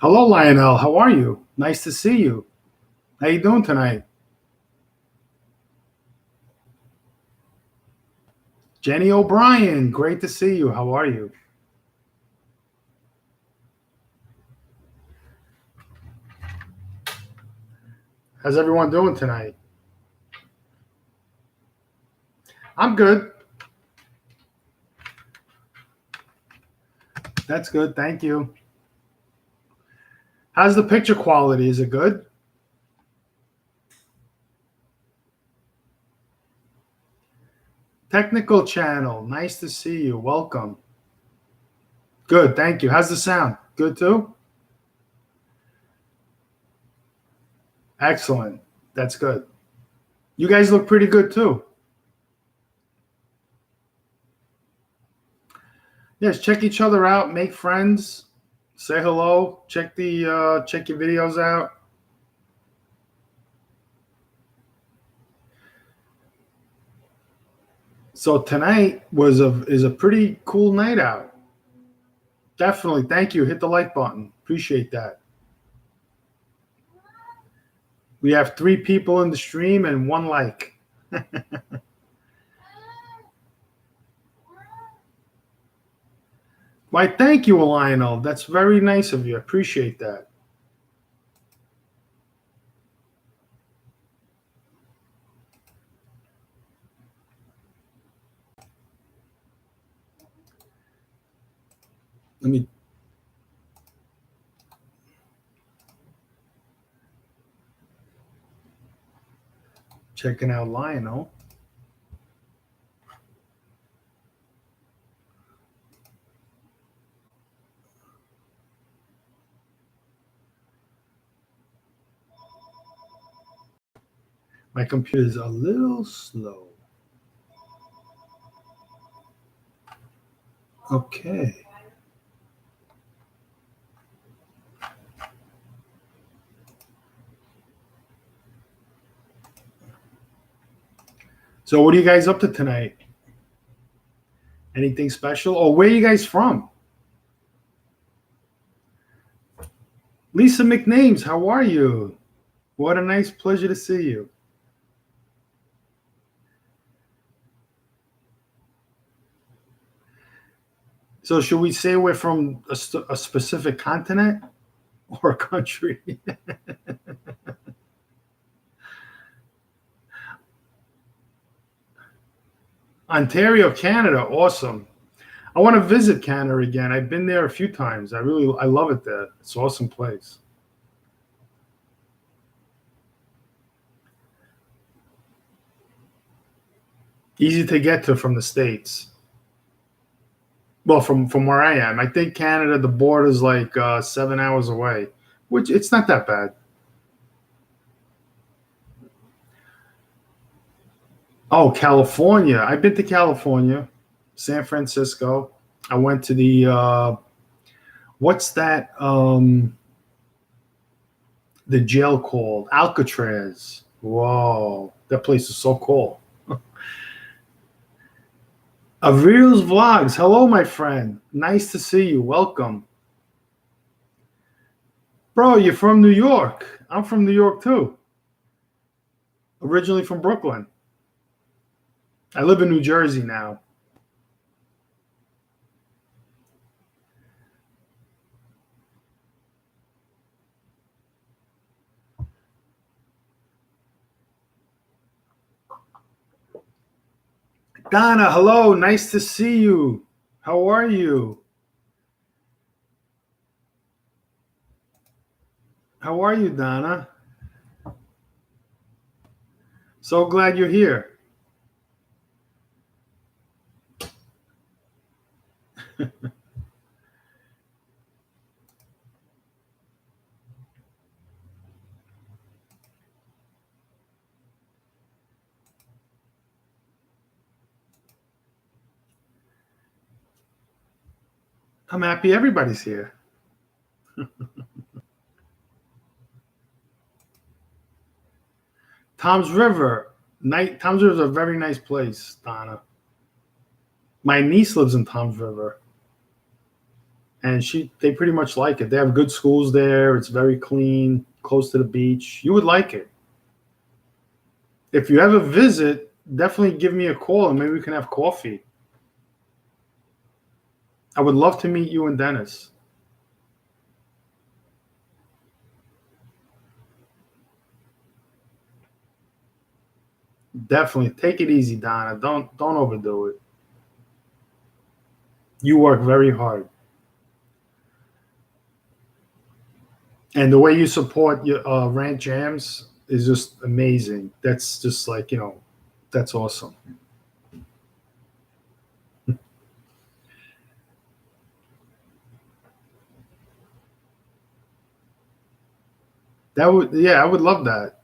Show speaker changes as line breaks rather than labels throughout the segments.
Hello, Lionel. How are you? Nice to see you. How you doing tonight? Jenny O'Brien, great to see you. How are you? How's everyone doing tonight? I'm good. That's good. Thank you. How's the picture quality? Is it good? Technical channel. Nice to see you. Welcome. Good. Thank you. How's the sound? Good too? Excellent. That's good. You guys look pretty good too. Yes, check each other out, make friends, say hello, check your videos out. So tonight is a pretty cool night out. Definitely. Thank you. Hit the like button. Appreciate that. We have 3 people in the stream and 1 like. Why, thank you, Lionel. That's very nice of you. Appreciate that. Let me checking out Lionel. My computer is a little slow. Okay. So what are you guys up to tonight? Anything special? Or where are you guys from? Lisa McNames, how are you? What a nice pleasure to see you. So should we say we're from a specific continent or a country? Ontario, Canada, awesome. I want to visit Canada again. I've been there a few times. I love it there. It's an awesome place. Easy to get to from the States. Well, from where I am, I think Canada, the border is like 7 hours away, which it's not that bad. Oh, California. I've been to California, San Francisco. I went to the what's that the jail called? Alcatraz. Whoa, that place is so cool. Avir's Vlogs. Hello, my friend. Nice to see you. Welcome. Bro, you're from New York. I'm from New York too. Originally from Brooklyn. I live in New Jersey now. Donna, hello. Nice to see you. How are you? How are you, Donna? So glad you're here. I'm happy everybody's here. Tom's River. Tom's River is a very nice place, Donna. My niece lives in Tom's River. and they pretty much like it. They have good schools there. It's very clean, close to the beach. You would like it. If you ever visit, definitely give me a call and maybe we can have coffee. I would love to meet you and Dennis. Definitely take it easy, Donna. Don't overdo it. You work very hard. And the way you support your Rant Jams is just amazing. That's just like, that's awesome. I would love that.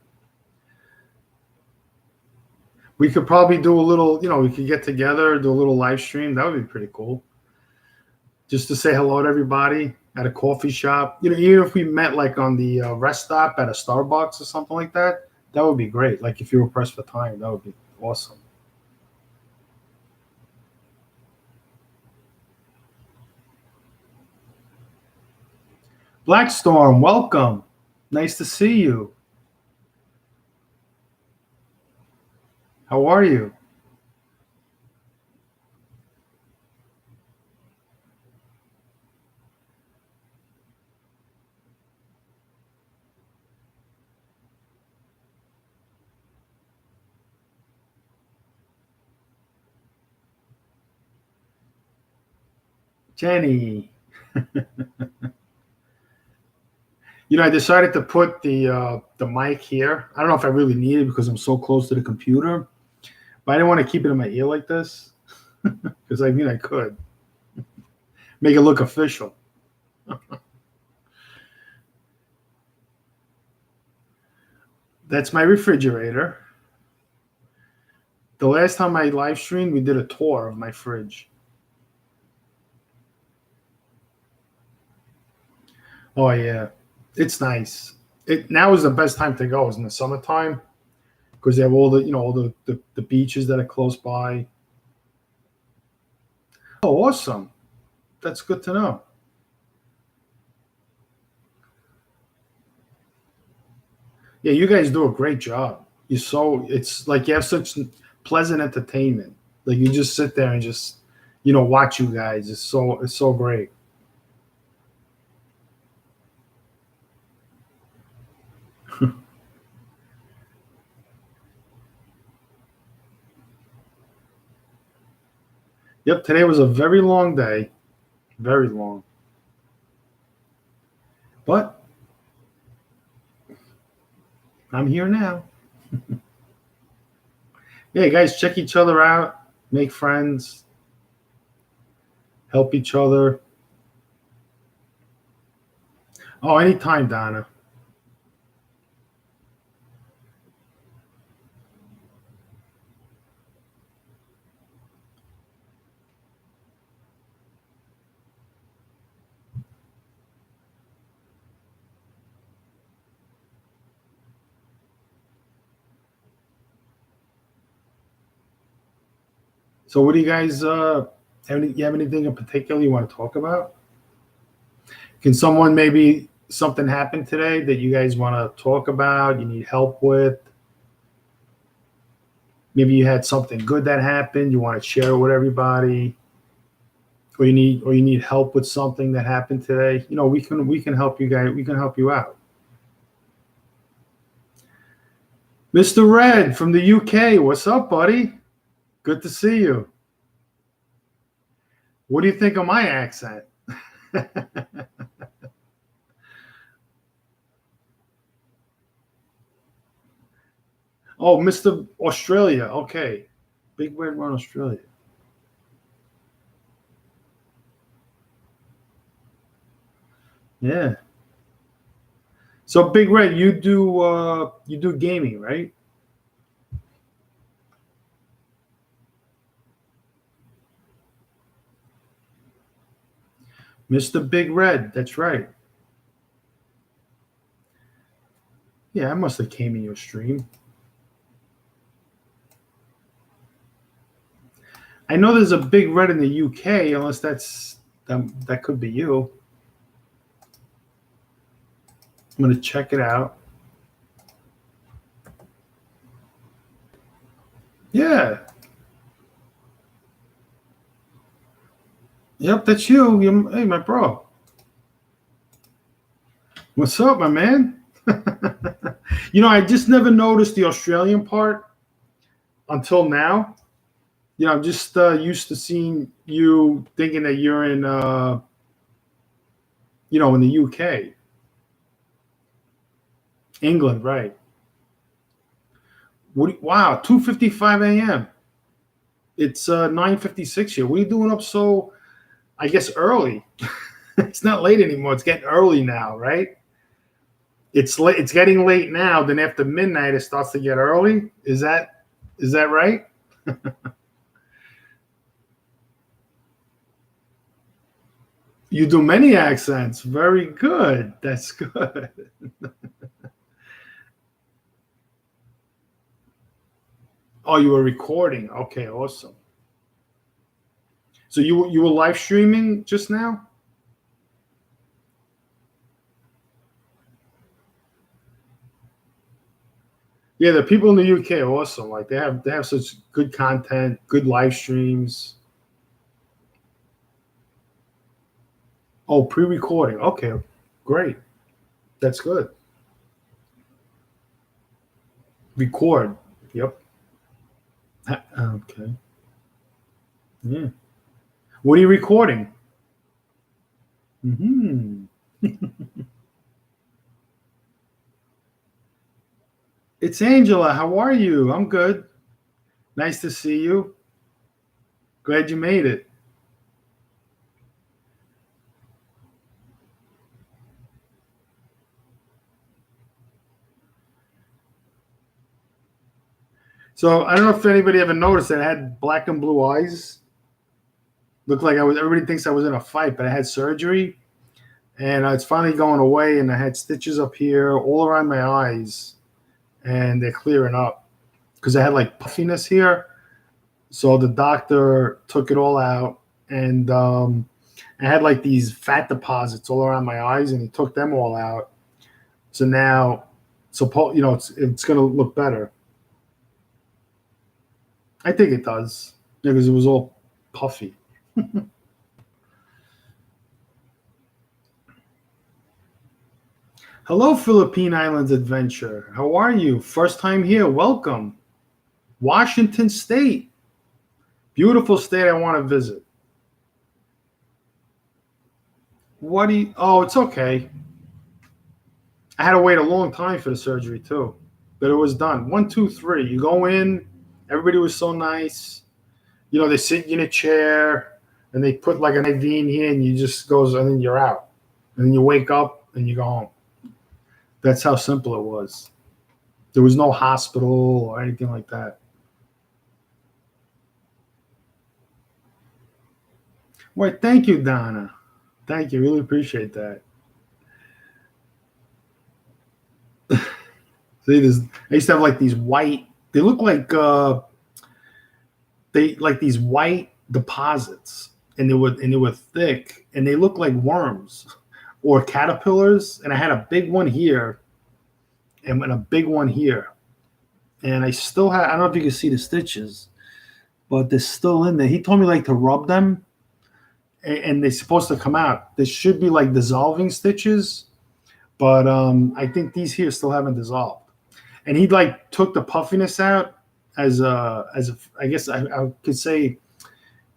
We could probably do a little, we could get together, do a little live stream. That would be pretty cool. Just to say hello to everybody at a coffee shop. Even if we met like on the rest stop at a Starbucks or something like that, that would be great. Like if you were pressed for time, that would be awesome. Blackstorm, welcome. Nice to see you. How are you? Jenny. I decided to put the mic here. I don't know if I really need it because I'm so close to the computer, but I didn't want to keep it in my ear like this because I could make it look official. That's my refrigerator. The last time I live streamed, we did a tour of my fridge. Oh yeah, it's nice. It now is the best time to go is in the summertime because they have all the beaches that are close by. Oh, awesome! That's good to know. Yeah, you guys do a great job. It's like you have such pleasant entertainment. Like you just sit there and just watch you guys. It's so great. Yep, today was a very long day, very long. But I'm here now. Yeah, guys, check each other out, make friends, help each other. Oh, anytime, Donna. So, what do you guys you have anything in particular you want to talk about? Can someone maybe something happen today that you guys want to talk about? You need help with? Maybe you had something good that happened. You want to share it with everybody, or you need help with something that happened today. We can help you guys. We can help you out. Mr. Red from the UK, what's up, buddy? Good to see you. What do you think of my accent? Oh, Mr. Australia. Okay. Big Red Run Australia. Yeah. So Big Red, you do gaming, right? Mr. Big Red, that's right. Yeah, I must have came in your stream. I know there's a Big Red in the UK, unless That could be you. I'm gonna check it out. Yeah. Yep, that's you. Hey, my bro. What's up, my man? I just never noticed the Australian part until now. I'm just used to seeing you thinking that you're in, in the UK, England, right? Wow, 2:55 a.m. It's 9:56 here. What are you doing up so, I guess, early? It's not late anymore. It's getting early now, right? It's late. It's getting late now. Then after midnight, it starts to get early. Is that right? You do many accents. Very good. That's good. Oh, you were recording. Okay, awesome. So you were live streaming just now? Yeah, the people in the UK are awesome. Like they have such good content, good live streams. Oh, pre-recording. Okay, great. That's good. Record. Yep. Okay. Yeah. What are you recording? Hmm. It's Angela. How are you? I'm good. Nice to see you. Glad you made it. So I don't know if anybody ever noticed that I had black and blue eyes. Looked like I was. Everybody thinks I was in a fight, but I had surgery, and it's finally going away. And I had stitches up here, all around my eyes, and they're clearing up because I had like puffiness here. So the doctor took it all out, and I had like these fat deposits all around my eyes, and he took them all out. So now, it's going to look better. I think it does because it was all puffy. Hello, Philippine Islands Adventure. How are you? First time here. Welcome. Washington State. Beautiful state I want to visit. Oh, it's okay. I had to wait a long time for the surgery too, but it was done. 1, 2, 3. You go in. Everybody was so nice. They sit you in a chair and they put like an IV in here and you just goes and then you're out. And then you wake up and you go home. That's how simple it was. There was no hospital or anything like that. Well, thank you, Donna. Thank you. Really appreciate that. See, I used to have like these white. They look like these white deposits, and they were thick, and they look like worms or caterpillars. And I had a big one here, and a big one here, and I still have. I don't know if you can see the stitches, but they're still in there. He told me like to rub them, and they're supposed to come out. They should be like dissolving stitches, but I think these here still haven't dissolved. And he like took the puffiness out as I guess I could say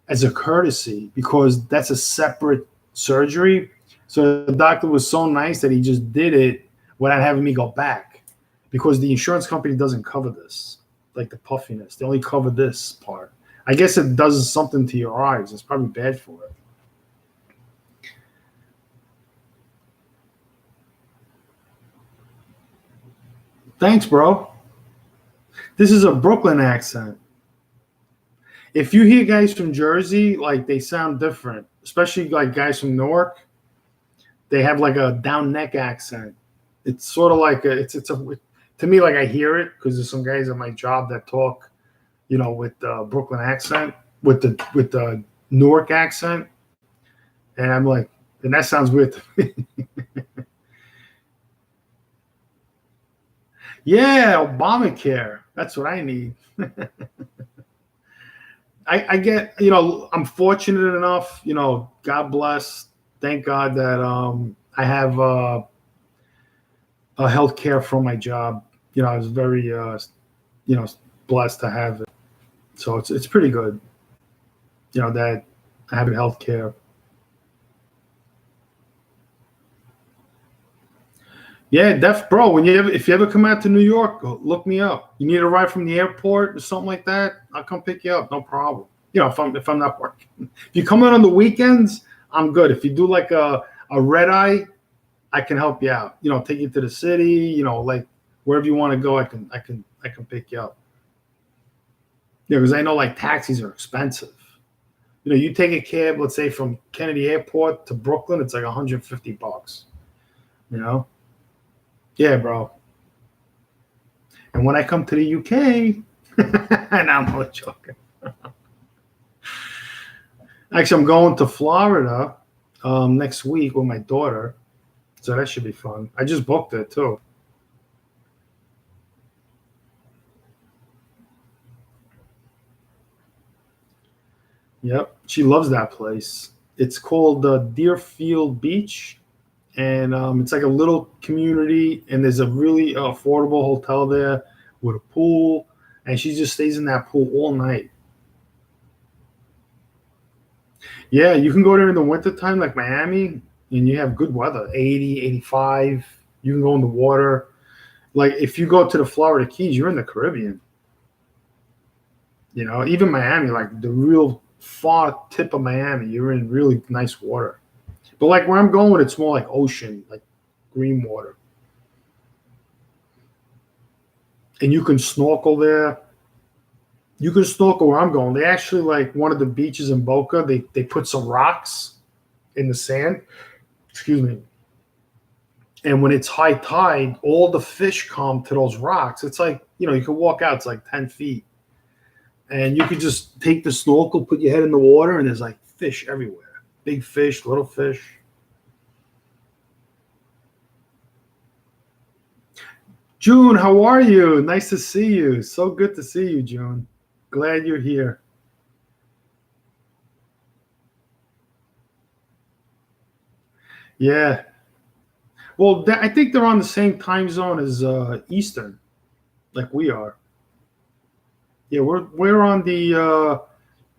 as a courtesy because that's a separate surgery. So the doctor was so nice that he just did it without having me go back because the insurance company doesn't cover this, like the puffiness. They only cover this part. I guess it does something to your eyes. It's probably bad for it. Thanks, bro. This is a Brooklyn accent. If you hear guys from Jersey, like they sound different, especially like guys from Newark, they have like a down neck accent. It's sort of like to me like I hear it because there's some guys at my job that talk, with the Brooklyn accent, with the Newark accent, And I'm like, and that sounds weird to me. Yeah, Obamacare. That's what I need. I get, I'm fortunate enough, God bless, thank God that I have a health care from my job. I was very, blessed to have it. So it's pretty good, that I have health care. Yeah, bro. If you ever come out to New York, look me up. You need a ride from the airport or something like that, I'll come pick you up. No problem. If I'm not working. If you come out on the weekends, I'm good. If you do like a red eye, I can help you out. Take you to the city. Like wherever you want to go, I can pick you up. Yeah, because I know like taxis are expensive. You take a cab, let's say from Kennedy Airport to Brooklyn, it's like $150. You know. Yeah, bro. And when I come to the UK, and I'm not joking. Actually, I'm going to Florida next week with my daughter, so that should be fun. I just booked it too. Yep, she loves that place. It's called Deerfield Beach, and it's like a little community, and there's a really affordable hotel there with a pool, and she just stays in that pool all night. Yeah, you can go there in the wintertime like Miami, and you have good weather, 80, 85. You can go in the water. Like if you go to the Florida Keys, you're in the Caribbean. Even Miami, like the real far tip of Miami, you're in really nice water. But like where I'm going, it's more like ocean, like green water. And you can snorkel there. You can snorkel where I'm going. They actually like one of the beaches in Boca, they put some rocks in the sand. Excuse me. And when it's high tide, all the fish come to those rocks. It's like, you can walk out, it's like 10 feet. And you could just take the snorkel, put your head in the water, and there's like fish everywhere. Big fish, little fish. June, how are you? Nice to see you. So good to see you, June. Glad you're here. Yeah. Well, I think they're on the same time zone as Eastern, like we are. Yeah, we're on the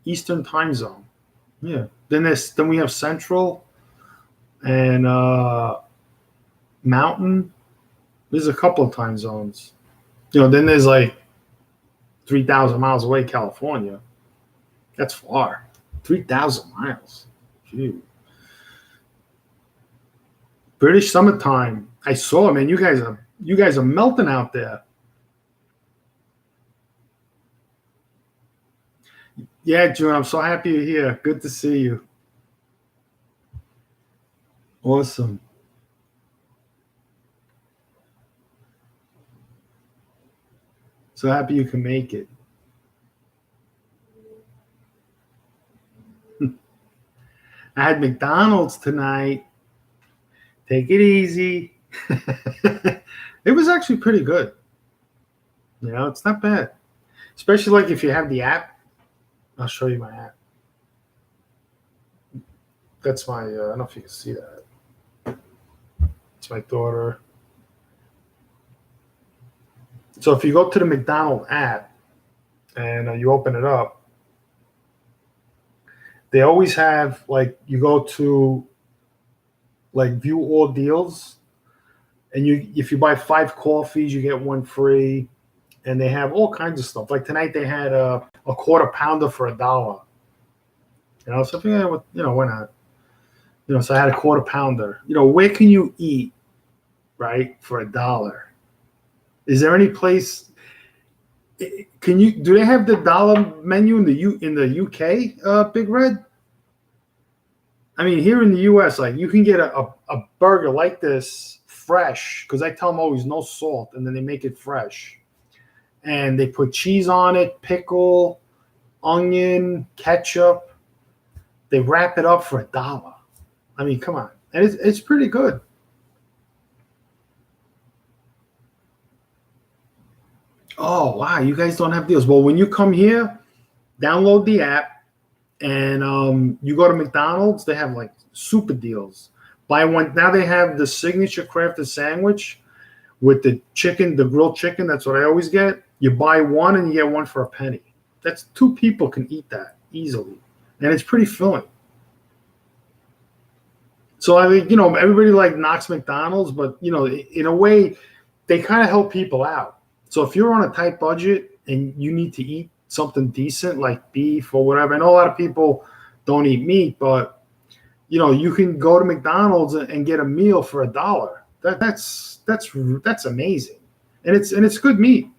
Eastern time zone. Yeah. Then we have Central and Mountain. There's a couple of time zones. Then there's like 3,000 miles away, California. That's far. 3,000 miles. Gee. British summertime. I saw it, man. You guys are melting out there. Yeah, June, I'm so happy you're here. Good to see you. Awesome. So happy you can make it. I had McDonald's tonight. Take it easy. It was actually pretty good. It's not bad. Especially like if you have the app. I'll show you my app. That's my, I don't know if you can see that. It's my daughter. So if you go to the McDonald's app and you open it up, they always have like, you go to like view all deals, and if you buy 5 coffees, you get one free, and they have all kinds of stuff. Like tonight they had a quarter pounder for $1. So why not? So I had a quarter pounder. Where can you eat, right, for $1? Is there any place? Do they have the dollar menu in the UK, Big Red? I mean, here in the US, like you can get a burger like this fresh, because I tell them always no salt, and then they make it fresh, and they put cheese on it, pickle, onion, ketchup. They wrap it up for $1. I mean, come on. And it's pretty good. Oh, wow. You guys don't have deals. Well, when you come here, download the app and you go to McDonald's, they have like super deals. Buy one. Now they have the signature crafted sandwich with the chicken, the grilled chicken. That's what I always get. You buy one and you get one for a penny. That's two people can eat that easily. And it's pretty filling. So I mean, everybody like knocks McDonald's, but in a way, they kind of help people out. So if you're on a tight budget and you need to eat something decent like beef or whatever, I know a lot of people don't eat meat, but you can go to McDonald's and get a meal for $1. That's amazing, and it's good meat.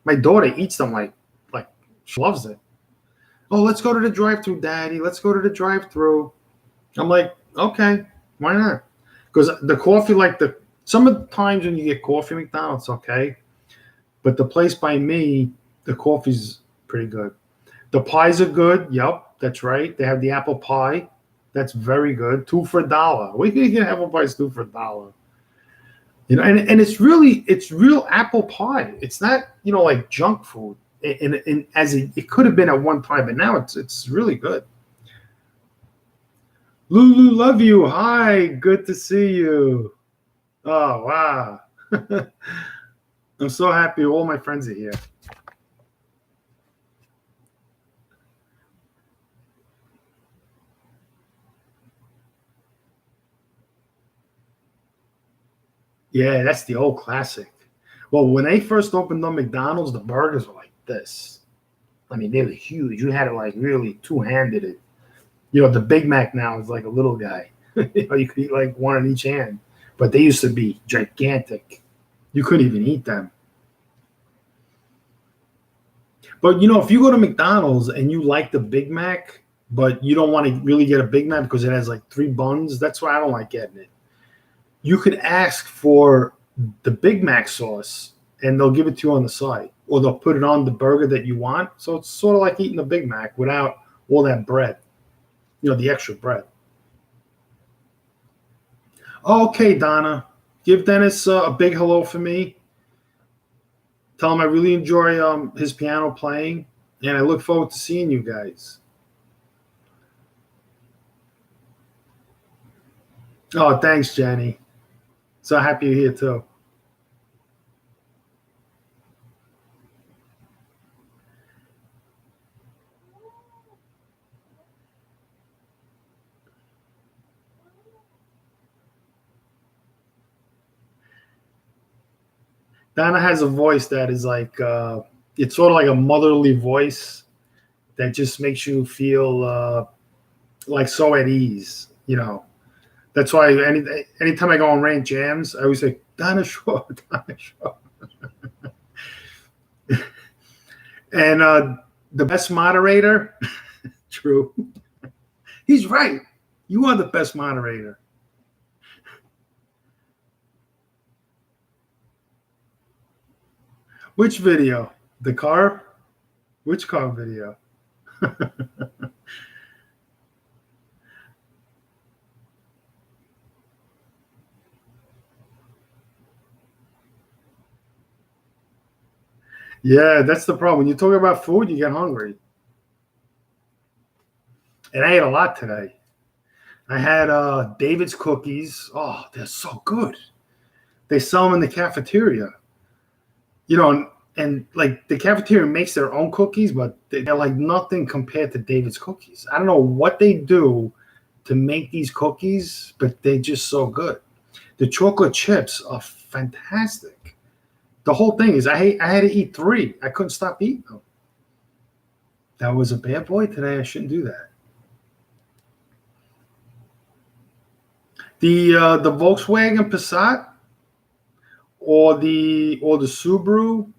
My daughter eats them like she loves it. Oh, let's go to the drive-through, Daddy. Let's go to the drive-through. I'm like, okay, why not? Because the coffee, some of the times when you get coffee at McDonald's, okay, but the place by me, the coffee's pretty good. The pies are good. Yep, that's right. They have the apple pie. That's very good. Two for $1. We can get apple pies two for $1. And it's real apple pie. It's not like junk food. And as it could have been at one time, but now it's really good. Lulu, love you. Hi, good to see you. Oh wow, I'm so happy all my friends are here. Yeah, that's the old classic. Well, when they first opened up McDonald's, the burgers were like this. I mean, they were huge. You had to like really two-handed it. The Big Mac now is like a little guy. You could eat like one in each hand, but they used to be gigantic. You couldn't even eat them. But if you go to McDonald's and you like the Big Mac, but you don't want to really get a Big Mac because it has like 3 buns, that's why I don't like getting it. You could ask for the Big Mac sauce and they'll give it to you on the side, or they'll put it on the burger that you want. So it's sort of like eating a Big Mac without all that bread, the extra bread. Okay, Donna, give Dennis a big hello for me. Tell him I really enjoy his piano playing, and I look forward to seeing you guys. Oh, thanks, Jenny. So happy you're here too. Donna has a voice that is like it's sort of like a motherly voice that just makes you feel like so at ease. That's why anytime I go on Rant Jams, I always say Donna Shaw, Donna Shaw. And the best moderator, true. He's right. You are the best moderator. Which video? The car? Which car video? Yeah, that's the problem. When you talk about food, you get hungry. And I ate a lot today. I had David's cookies. Oh, they're so good. They sell them in the cafeteria. And like the cafeteria makes their own cookies, but they're like nothing compared to David's cookies. I don't know what they do to make these cookies, but they're just so good. The chocolate chips are fantastic. The whole thing is I had to eat 3. I couldn't stop eating them. That was a bad boy today. I shouldn't do that. The Volkswagen Passat or the Subaru.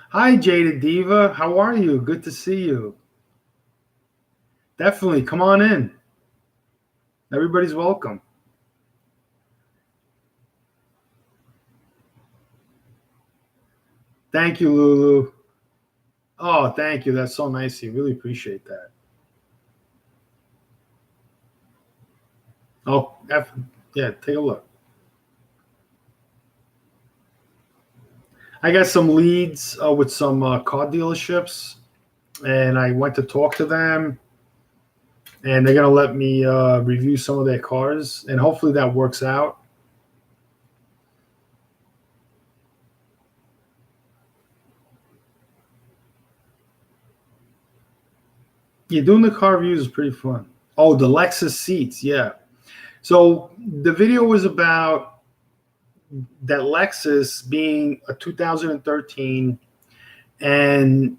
Hi, Jada Diva. How are you? Good to see you. Definitely come on in. Everybody's welcome. Thank you, Lulu. Oh, thank you. That's so nice. You really appreciate that. Oh, yeah. Take a look. I got some leads with some car dealerships, and I went to talk to them, and they're gonna let me review some of their cars, and hopefully that works out. Yeah, doing the car reviews is pretty fun. Oh, the Lexus seats, yeah. So the video was about that Lexus being a 2013 and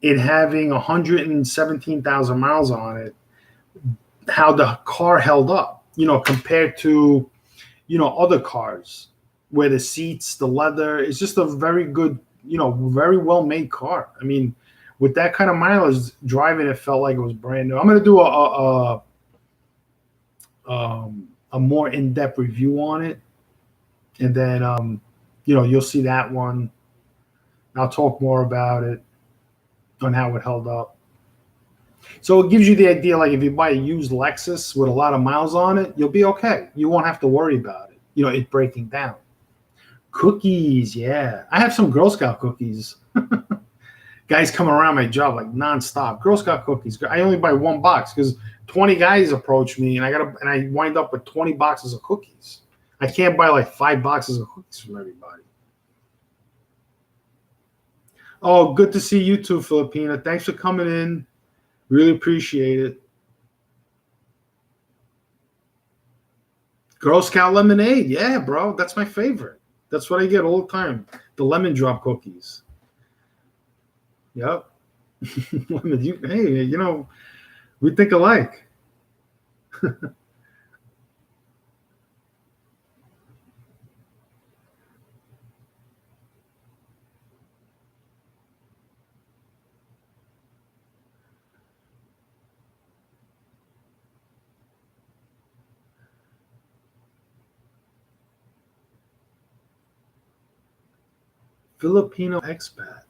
it having 117,000 miles on it, how the car held up, compared to, other cars where the seats, the leather, it's just a very good, very well made car. I mean, with that kind of mileage driving, it felt like it was brand new. I'm going to do a more in-depth review on it. And then, you'll see that one. I'll talk more about it on how it held up. So it gives you the idea, like if you buy a used Lexus with a lot of miles on it, you'll be okay. You won't have to worry about it. It breaking down. Cookies, yeah. I have some Girl Scout cookies. Guys come around my job like nonstop. Girl Scout cookies. I only buy one box because 20 guys approach me, and I wind up with 20 boxes of cookies. I can't buy like 5 boxes of cookies from everybody. Oh, good to see you too, Filipina. Thanks for coming in. Really appreciate it. Girl Scout lemonade. Yeah, bro. That's my favorite. That's what I get all the time. The lemon drop cookies. Yep. Hey, we think alike. Filipino expat.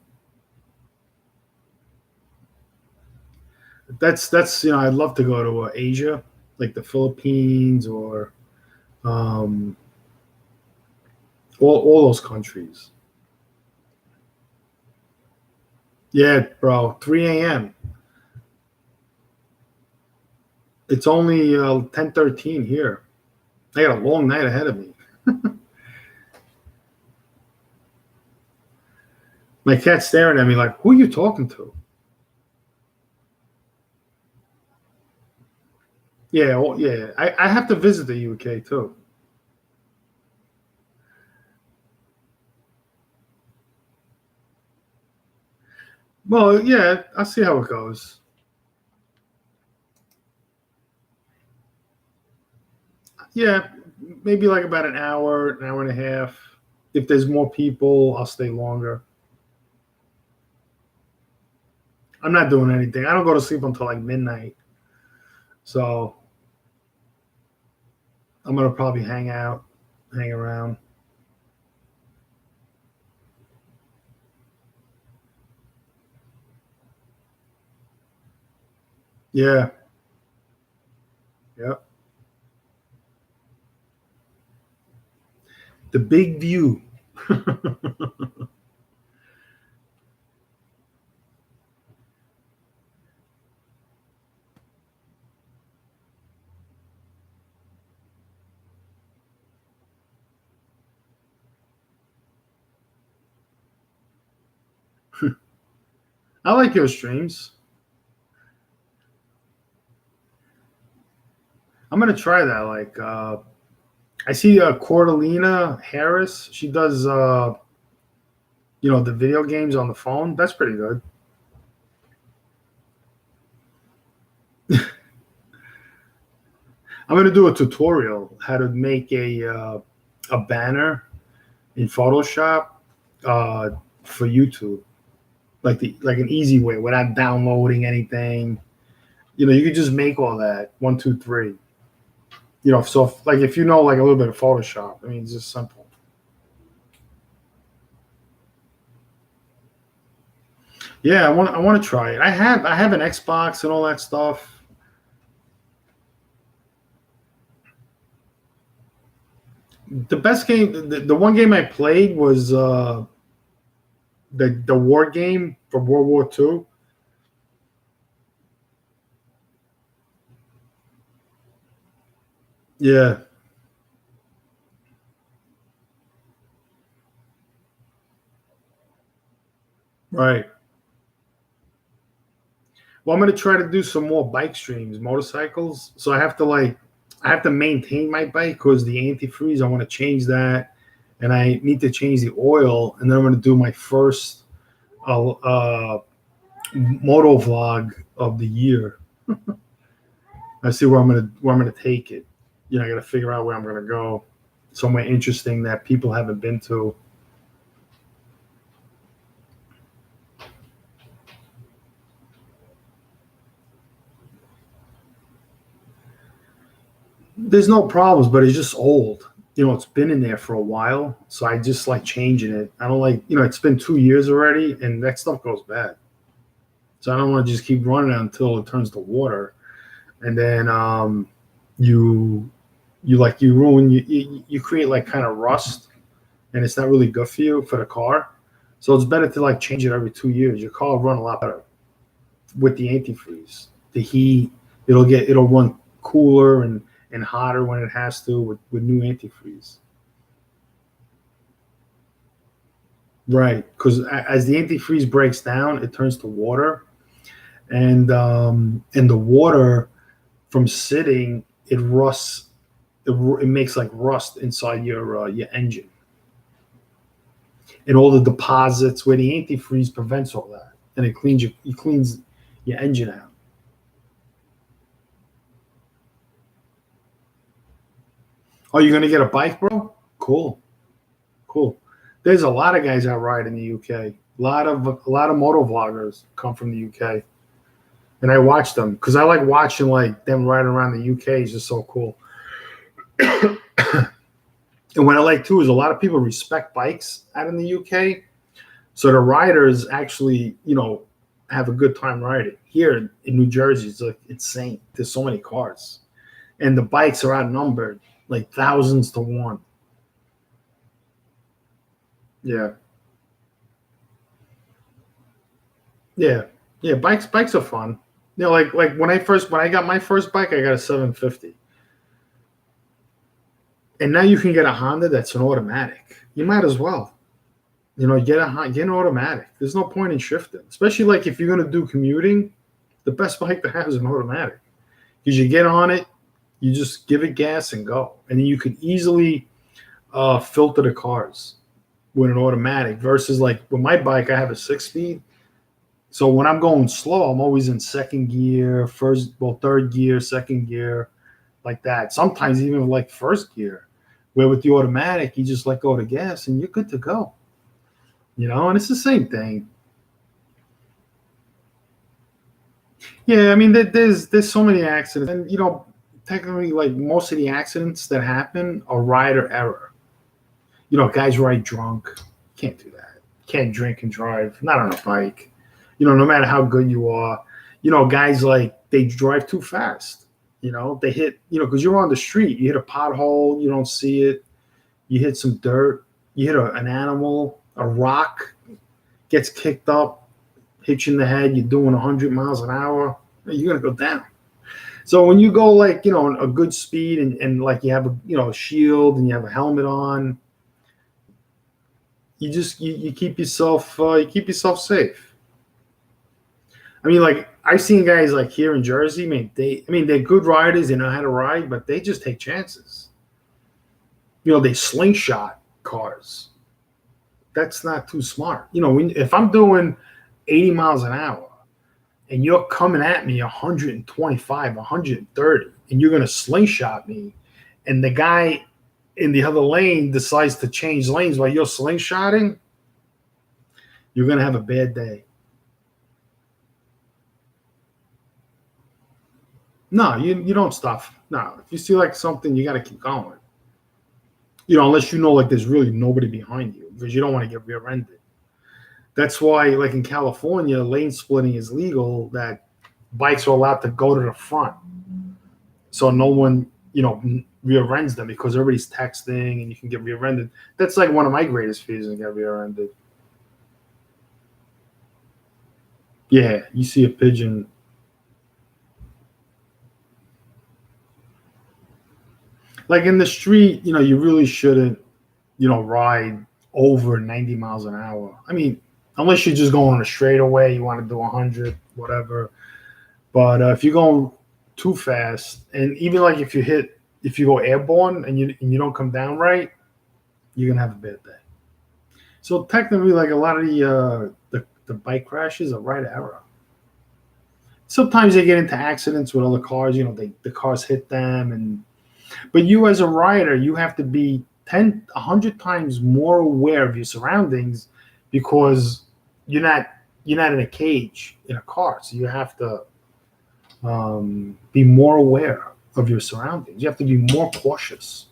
That's I'd love to go to Asia, like the Philippines or um, all those countries. Yeah, bro. 3 a.m. It's only 10:13 here. I got a long night ahead of me. My cat's staring at me like, "Who are you talking to?" Yeah, well, yeah. I have to visit the UK too. Well, yeah, I'll see how it goes. Yeah, maybe like about an hour and a half. If there's more people, I'll stay longer. I'm not doing anything. I don't go to sleep until like midnight. So I'm gonna probably hang out, hang around. Yeah, yeah. The big view. I like your streams. I'm gonna try that. Like, I see Cordelina Harris. She does, the video games on the phone. That's pretty good. I'm gonna do a tutorial how to make a banner in Photoshop uh, for YouTube, like an easy way without downloading anything. You could just make all that 1, 2, 3. So like if like a little bit of Photoshop, I mean, it's just simple. Yeah, I want to try it. I have an Xbox and all that stuff. The best game, the one game I played was the war game from World War II. Yeah, right. Well, I'm gonna try to do some more bike streams, motorcycles. So I have to maintain my bike because the antifreeze. I want to change that, and I need to change the oil, and then I'm gonna do my first moto vlog of the year. I see where I'm gonna take it. I got to figure out where I'm gonna go. Somewhere interesting that people haven't been to. There's no problems, but it's just old. It's been in there for a while, so I just like changing it. I don't like, it's been 2 years already, and that stuff goes bad. So I don't want to just keep running it until it turns to water, and then you you ruin you create like kind of rust, and it's not really good for you for the car. So it's better to like change it every 2 years. Your car will run a lot better with the antifreeze. The heat, it'll run cooler and hotter when it has to with new antifreeze. Right, because as the antifreeze breaks down, it turns to water, and the water from sitting it rusts. It makes like rust inside your engine and all the deposits where the antifreeze prevents all that, and it cleans your engine out. Oh, you're gonna get a bike, bro? Cool, cool. There's a lot of guys out ride in the UK. A lot of moto vloggers come from the UK, and I watch them because I like watching like them riding around the UK. Is just so cool. And what I like too is a lot of people respect bikes out in the UK. So the riders actually, have a good time riding. Here in New Jersey, it's like insane. There's so many cars, and the bikes are outnumbered like thousands to one. Yeah, yeah, yeah. Bikes are fun. Like when I got my first bike, I got a 750, and now you can get a Honda that's an automatic. You might as well. Get an automatic. There's no point in shifting, especially like if you're gonna do commuting. The best bike to have is an automatic because you get on it, you just give it gas and go, and then you can easily filter the cars with an automatic. Versus like with my bike, I have a 6 speed, so when I'm going slow, I'm always in second gear, third gear, second gear, like that. Sometimes even like first gear. Where with the automatic, you just let go of the gas and you're good to go. And it's the same thing. Yeah, I mean, there's so many accidents, and technically, like most of the accidents that happen are rider error. Guys ride drunk. Can't do that. Can't drink and drive. Not on a bike. No matter how good you are. Guys like they drive too fast. They hit. Because you're on the street, you hit a pothole, you don't see it. You hit some dirt. You hit an animal, a rock gets kicked up, hit you in the head. You're doing 100 miles an hour. You're gonna go down. So when you go like a good speed and like you have a shield and you have a helmet on, you keep yourself safe. I mean, like I've seen guys like here in Jersey. They're good riders. They know how to ride, but they just take chances. They slingshot cars. That's not too smart. If I'm doing 80 miles an hour and you're coming at me 125, 130, and you're going to slingshot me, and the guy in the other lane decides to change lanes while you're slingshotting, you're going to have a bad day. No, you don't stop. No, if you see like something, you got to keep going. Unless like there's really nobody behind you because you don't want to get rear-ended. That's why, like in California, lane splitting is legal. That bikes are allowed to go to the front, so no one, rear-ends them because everybody's texting and you can get rear-ended. That's like one of my greatest fears, is get rear-ended. Yeah, you see a pigeon. Like in the street, you really shouldn't, ride over 90 miles an hour. I mean, unless you're just going on a straightaway, you want to do 100, whatever. But if you're going too fast, and even like if you go airborne and you don't come down right, you're gonna have a bad day. So technically, like a lot of the bike crashes are right arrow. Sometimes they get into accidents with other cars. The cars hit them, but you as a rider, you have to be 100 times more aware of your surroundings because you're not you're not in a cage in a car, so you have to be more aware of your surroundings. You have to be more cautious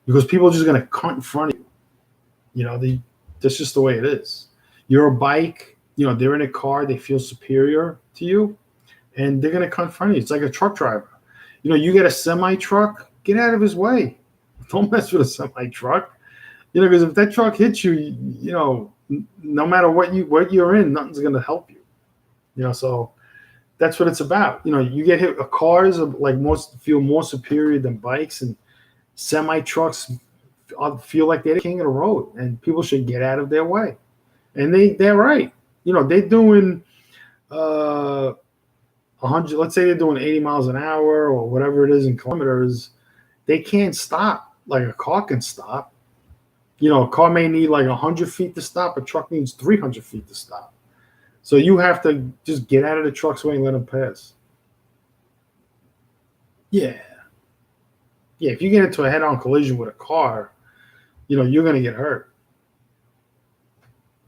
because people are just going to cut in front of you. That's just the way it is. You're a bike. They're in a car. They feel superior to you, and they're going to cut in front of you. It's like a truck driver. You get a semi truck, get out of his way. Don't mess with a semi truck. Because if that truck hits you, no matter what you're in, nothing's going to help you. So that's what it's about. You get hit. Cars are like most feel more superior than bikes, and semi trucks feel like they're the king of the road, and people should get out of their way. And they're right. They're doing 100. Let's say they're doing 80 miles an hour or whatever it is in kilometers. They can't stop like a car can stop. A car may need like 100 feet to stop. A truck needs 300 feet to stop. So you have to just get out of the truck's way and let them pass. Yeah. Yeah, if you get into a head-on collision with a car, you're going to get hurt.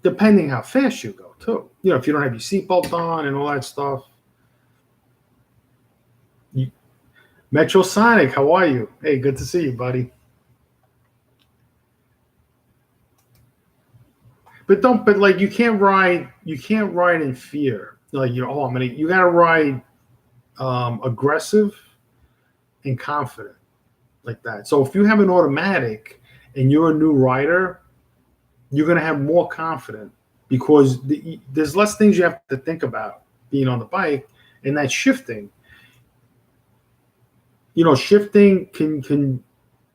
Depending how fast you go, too. If you don't have your seatbelt on and all that stuff. Metrosonic, how are you? Hey, good to see you, buddy. But like you can't ride in fear. Like you gotta ride aggressive and confident like that. So if you have an automatic and you're a new rider, you're gonna have more confidence because there's less things you have to think about being on the bike, and that's shifting. Shifting can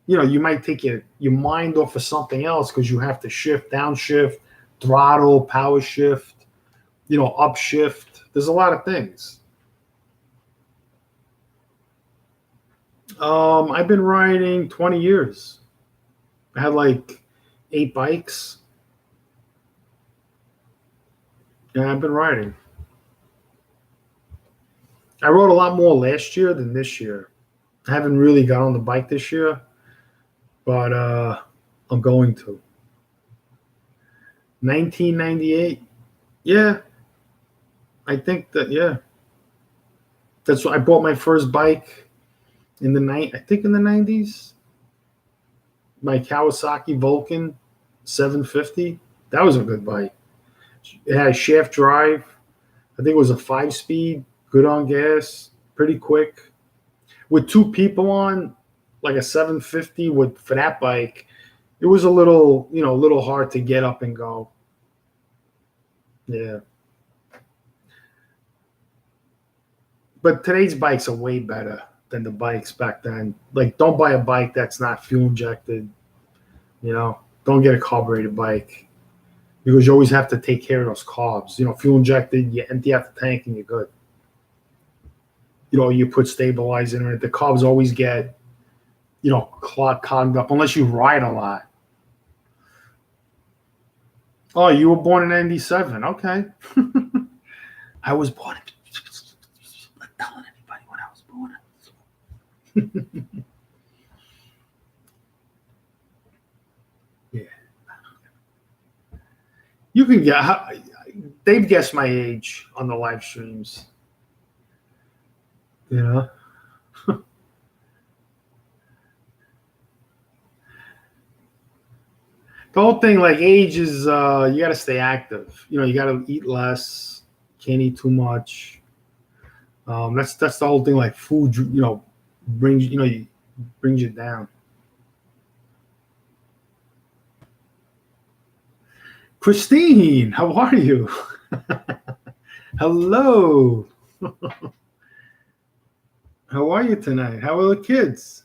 you might take your mind off of something else because you have to shift, downshift, throttle, power shift, upshift. There's a lot of things. I've been riding 20 years. I had like 8 bikes. Yeah, I've been riding. I rode a lot more last year than this year. I haven't really got on the bike this year, but I'm going to. 1998. Yeah, I think that. Yeah, that's what I bought my first bike in the night. I think in the 90s. My Kawasaki Vulcan 750. That was a good bike. It had a shaft drive. I think it was a 5-speed, good on gas, pretty quick. With 2 people on, like a 750 for that bike, it was a little hard to get up and go. Yeah. But today's bikes are way better than the bikes back then. Like, don't buy a bike that's not fuel injected. Don't get a carbureted bike because you always have to take care of those carbs. Fuel injected, you empty out the tank and you're good. You put stabilizer in it. The carbs always get, clogged up unless you ride a lot. Oh, you were born in 97. Okay. I was born in. Not telling anybody when I was born. Yeah. You can get. They've guessed my age on the live streams. You know. The whole thing, like age is, you got to stay active. You got to eat less. Can't eat too much. That's the whole thing. Like food, brings brings you down. Christine, how are you? Hello. How are you tonight? How are the kids?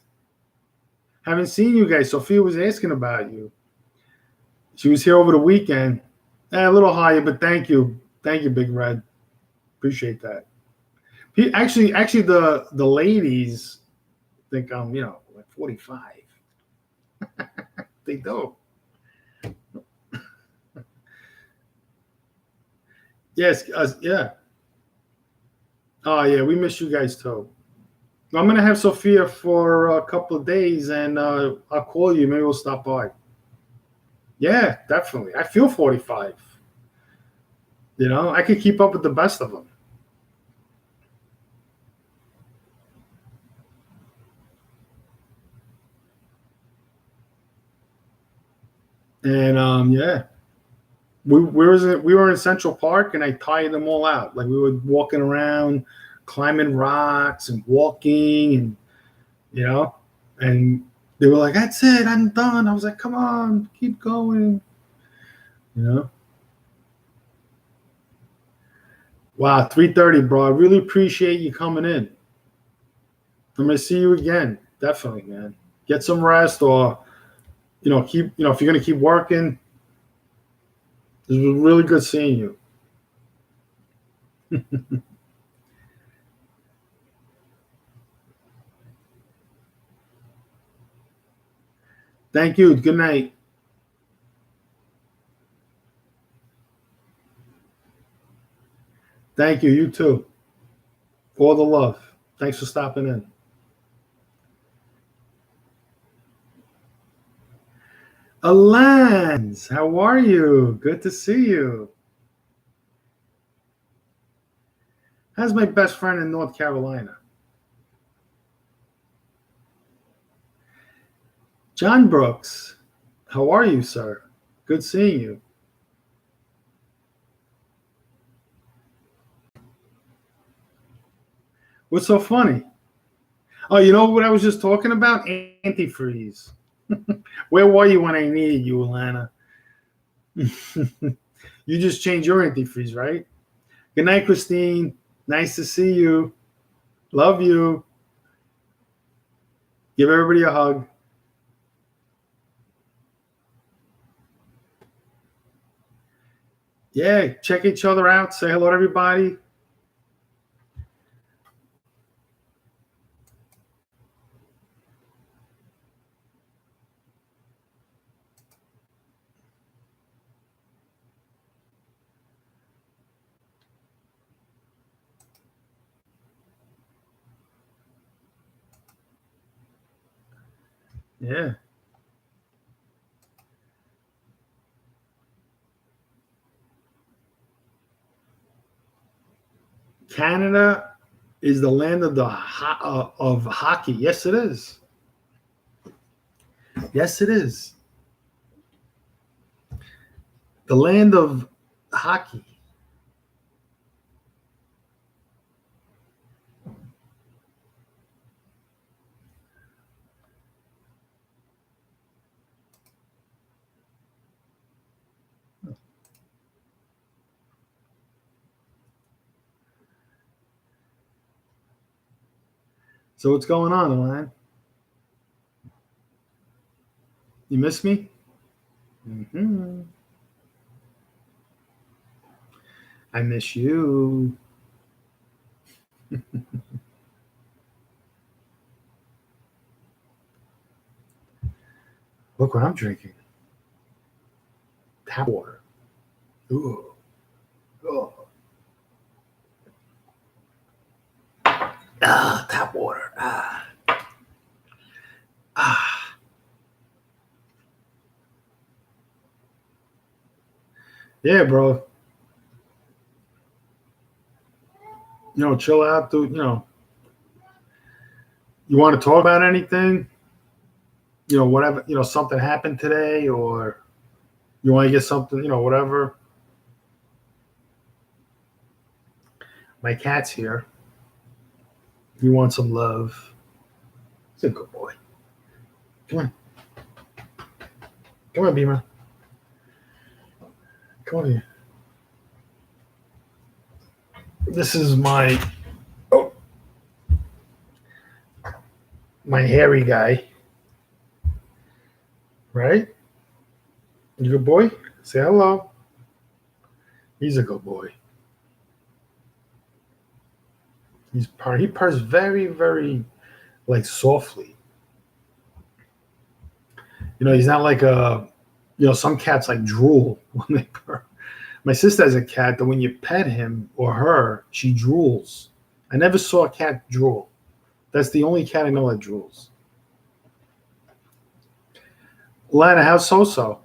Haven't seen you guys. Sophia was asking about you. She was here over the weekend. A little higher, but thank you, Big Red. Appreciate that. Actually, the ladies think I'm like 45. They do. Yes, yeah. Oh yeah, we miss you guys too. I'm gonna have Sophia for a couple of days, and I'll call you. Maybe we'll stop by. Yeah, definitely. I feel 45. I could keep up with the best of them. And yeah, we were in Central Park, and I tired them all out. Like we were walking around, climbing rocks and walking, and you know, and they were like, "That's it, I'm done." I was like, "Come on, keep going." You know. Wow, 3:30, bro. I really appreciate you coming in. I'm gonna see you again, definitely, man. Get some rest, or keep. If you're gonna keep working, it was really good seeing you. Thank you. Good night. Thank you. You too. All the love. Thanks for stopping in. Alans, how are you? Good to see you. How's my best friend in North Carolina? John Brooks, how are you, sir? Good seeing you. What's so funny? Oh, you know what I was just talking about? Antifreeze. Where were you when I needed you, Alana? You just changed your antifreeze, right? Good night, Christine. Nice to see you. Love you. Give everybody a hug. Yeah, check each other out. Say hello to everybody. Yeah. Canada is the land of of hockey. Yes, it is. Yes, it is. The land of hockey. So what's going on, Alan? You miss me? Mm-hmm. I miss you. Look what I'm drinking. Tap water. Ooh. Oh. Ah, tap water. Ah. Ah. Yeah, bro. Chill out. You want to talk about anything? Whatever, something happened today, or You want to get something, whatever. My cat's here. You want some love. He's a good boy. Come on. Come on, Beamer. Come on here. This is my hairy guy. Right? You good boy? Say hello. He's a good boy. He purrs very, very like softly. He's not like some cats like drool when they purr. My sister has a cat that when you pet him or her, she drools. I never saw a cat drool. That's the only cat I know that drools. Lana, how's So-So?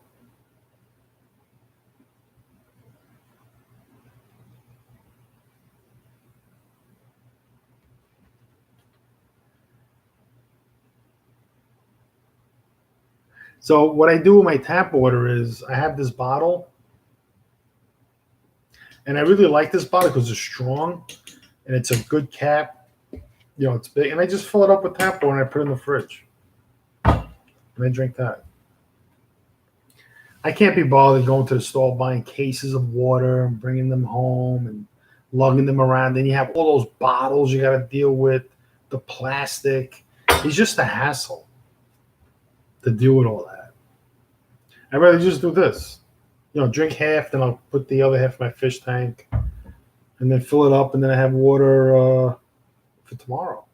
So what I do with my tap water is I have this bottle, and I really like this bottle because it's strong, and it's a good cap. It's big, and I just fill it up with tap water and I put it in the fridge, and I drink that. I can't be bothered going to the store buying cases of water and bringing them home and lugging them around. Then you have all those bottles you got to deal with, the plastic. It's just a hassle to deal with all that. I'd rather just do this. Drink half, then I'll put the other half in my fish tank, and then fill it up, and then I have water for tomorrow.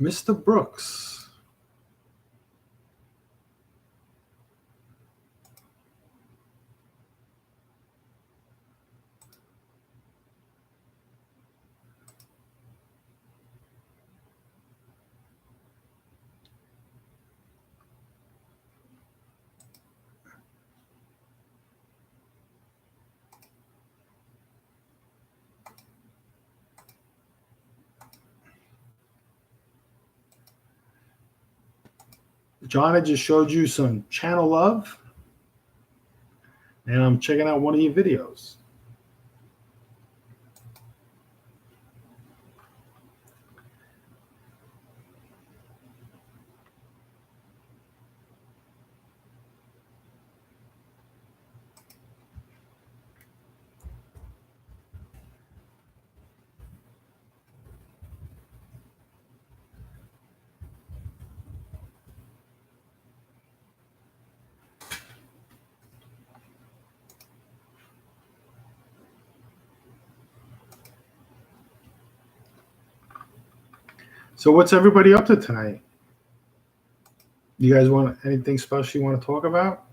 Mr. Brooks. John, I just showed you some channel love, and I'm checking out one of your videos. So what's everybody up to tonight? You guys want anything special you want to talk about?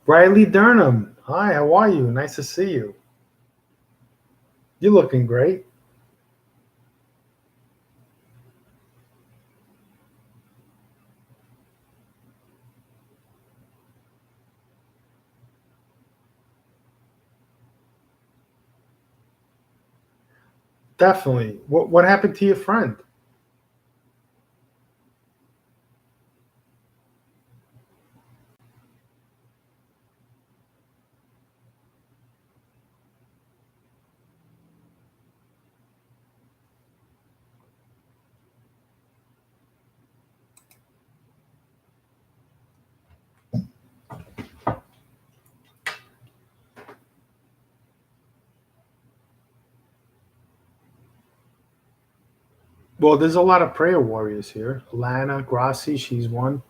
Bradley Durham. Hi, how are you? Nice to see you. You're looking great. Definitely. What happened to your friend? Well, there's a lot of prayer warriors here. Lana Grassi, she's one.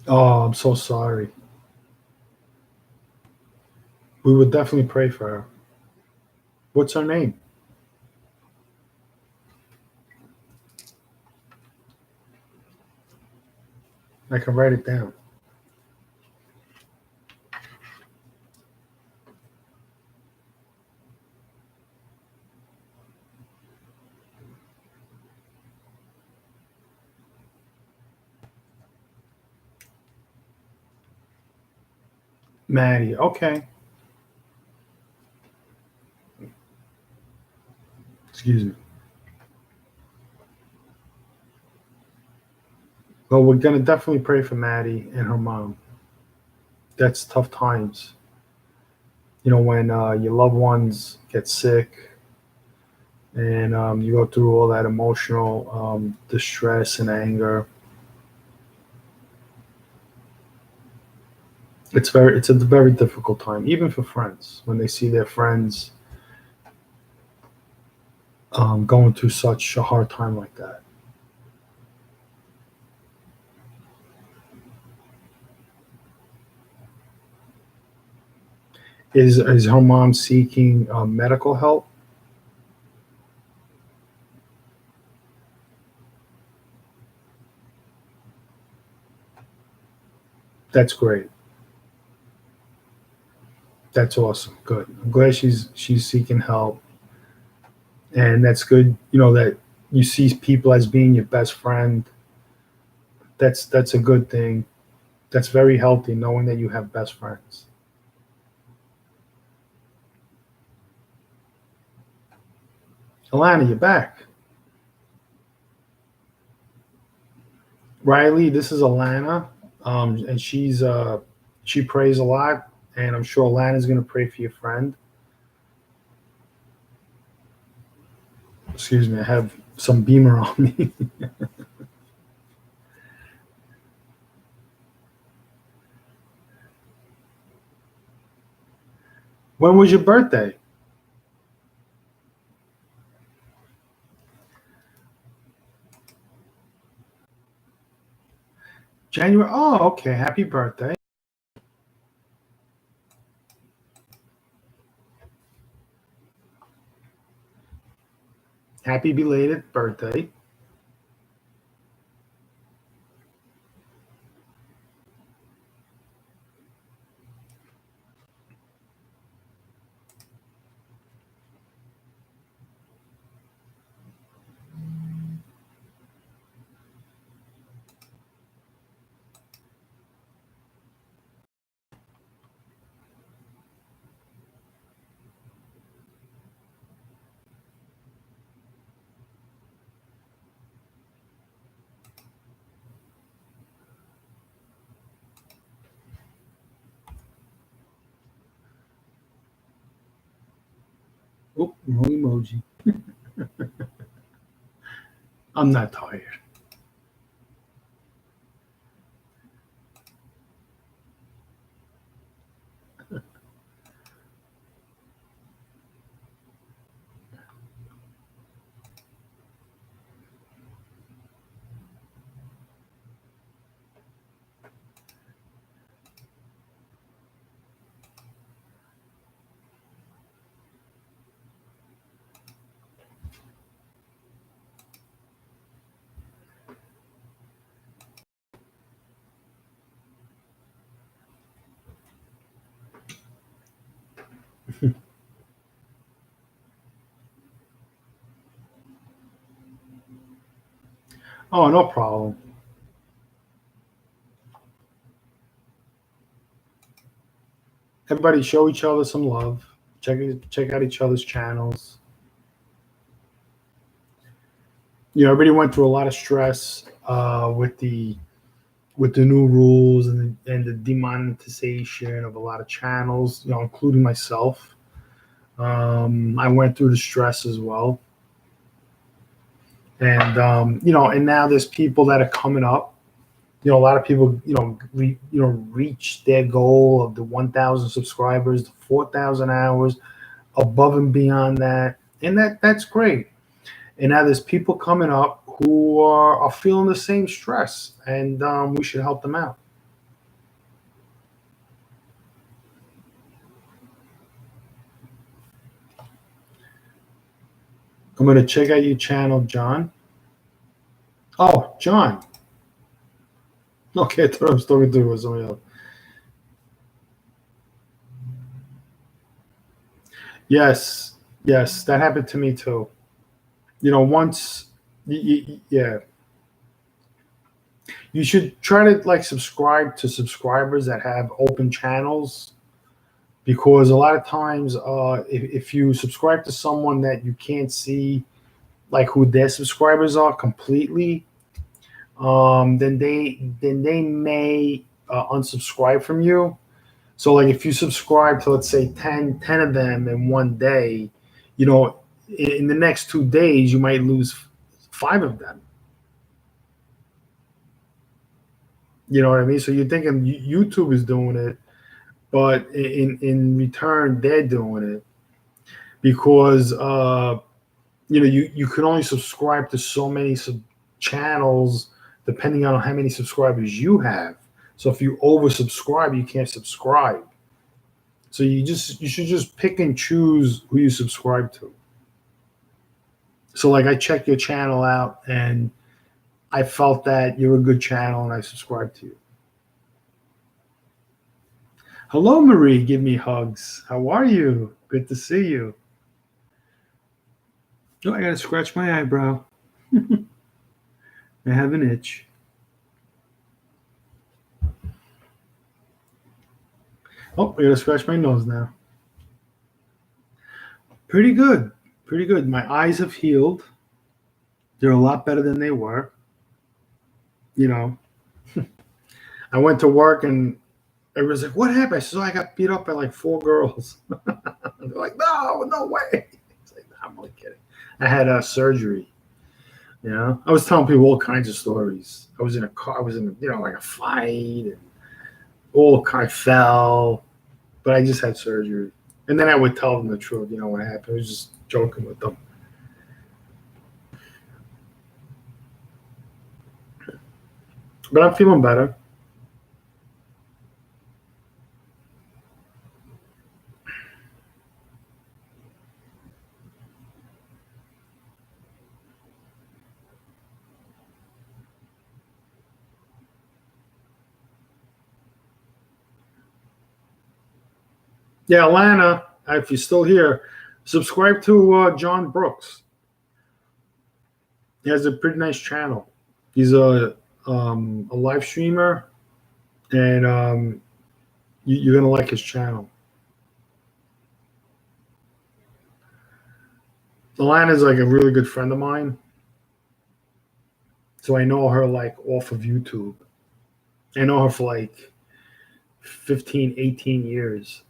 Oh, I'm so sorry. We would definitely pray for her. What's her name? I can write it down. Maddie. Okay. Excuse me. Well, we're gonna definitely pray for Maddie and her mom. That's tough times. You know, when your loved ones get sick and you go through all that emotional distress and anger. It's a very difficult time, even for friends when they see their friends going through such a hard time like that. Is her mom seeking medical help? That's great. That's awesome. Good. I'm glad she's seeking help, and that's good. You know that you see people as being your best friend. That's a good thing. That's very healthy, knowing that you have best friends. Alana, you're back. Riley, this is Alana, and she prays a lot, and I'm sure Alana's going to pray for your friend. Excuse me, I have some Beamer on me. When was your birthday? January. Oh, okay. Happy birthday. Happy belated birthday. Oh, wrong emoji. I'm not tired. Oh, no problem. Everybody show each other some love. Check out each other's channels. You know, everybody went through a lot of stress with the new rules and the demonetization of a lot of channels. You know, including myself. I went through the stress as well, and you know, and now there's people that are coming up. You know, a lot of people, reach their goal of the 1,000 subscribers, the 4,000 hours above and beyond that, and that's great. And now there's people coming up who are feeling the same stress, and we should help them out. I'm going to check out your channel, John. Oh, John. Okay, I thought I was talking to somebody else. Yes, yes, that happened to me too. Once, yeah, you should try to like subscribe to subscribers that have open channels, because a lot of times, if you subscribe to someone that you can't see like who their subscribers are completely, then they may unsubscribe from you. So like if you subscribe to, let's say, 10 of them in one day, you know, in the next 2 days you might lose 5 of them. You know what I mean? So you're thinking YouTube is doing it, but in return they're doing it because you can only subscribe to so many channels depending on how many subscribers you have. So if you oversubscribe, you can't subscribe. So you should just pick and choose who you subscribe to. So like I checked your channel out and I felt that you're a good channel and I subscribed to you. Hello, Marie. Give me hugs. How are you? Good to see you. Oh, I got to scratch my eyebrow. I have an itch. Oh, I got to scratch my nose now. Pretty good. Pretty good. My eyes have healed. They're a lot better than they were. You know, I went to work and everyone's like, "What happened?" I said, "Oh, I got beat up by like 4 girls." They're like, "No, no way." It's like, "No, I'm only kidding. I had a surgery." I was telling people all kinds of stories. I was in a car. I was in, like a fight, and all kind of fell, but I just had surgery. And then I would tell them the truth. What happened. I was just joking with them. But I'm feeling better. Yeah, Alana, if you're still here, subscribe to John Brooks. He has a pretty nice channel. He's a live streamer, and you're gonna like his channel. Alana is like a really good friend of mine, so I know her like off of YouTube. I know her for like 15, 18 years.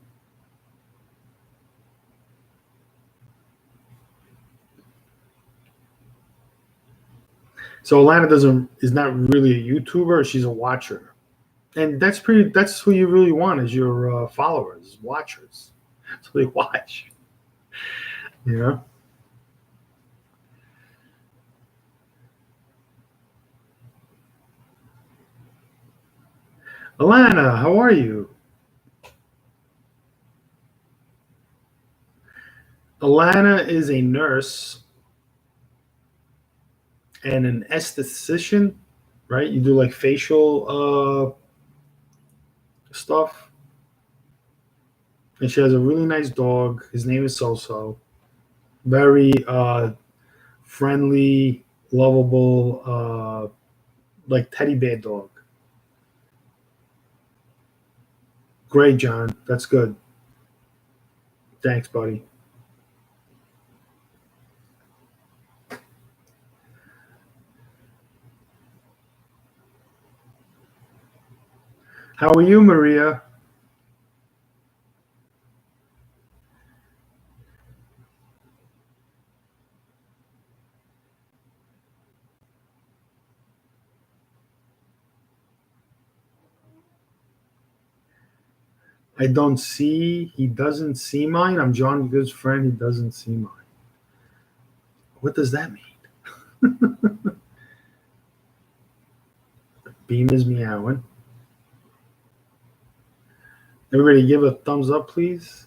So Alana is not really a YouTuber. She's a watcher, and that's who you really want is your followers, watchers. So they watch. Yeah. Alana, how are you? Alana is a nurse and an esthetician, right? You do like facial stuff. And she has a really nice dog. His name is Soso. Very friendly, lovable, like teddy bear dog. Great, John. That's good. Thanks, buddy. How are you, Maria? I don't see. He doesn't see mine. I'm John Good's friend. He doesn't see mine. What does that mean? Beam is meowing. Everybody give a thumbs up, please.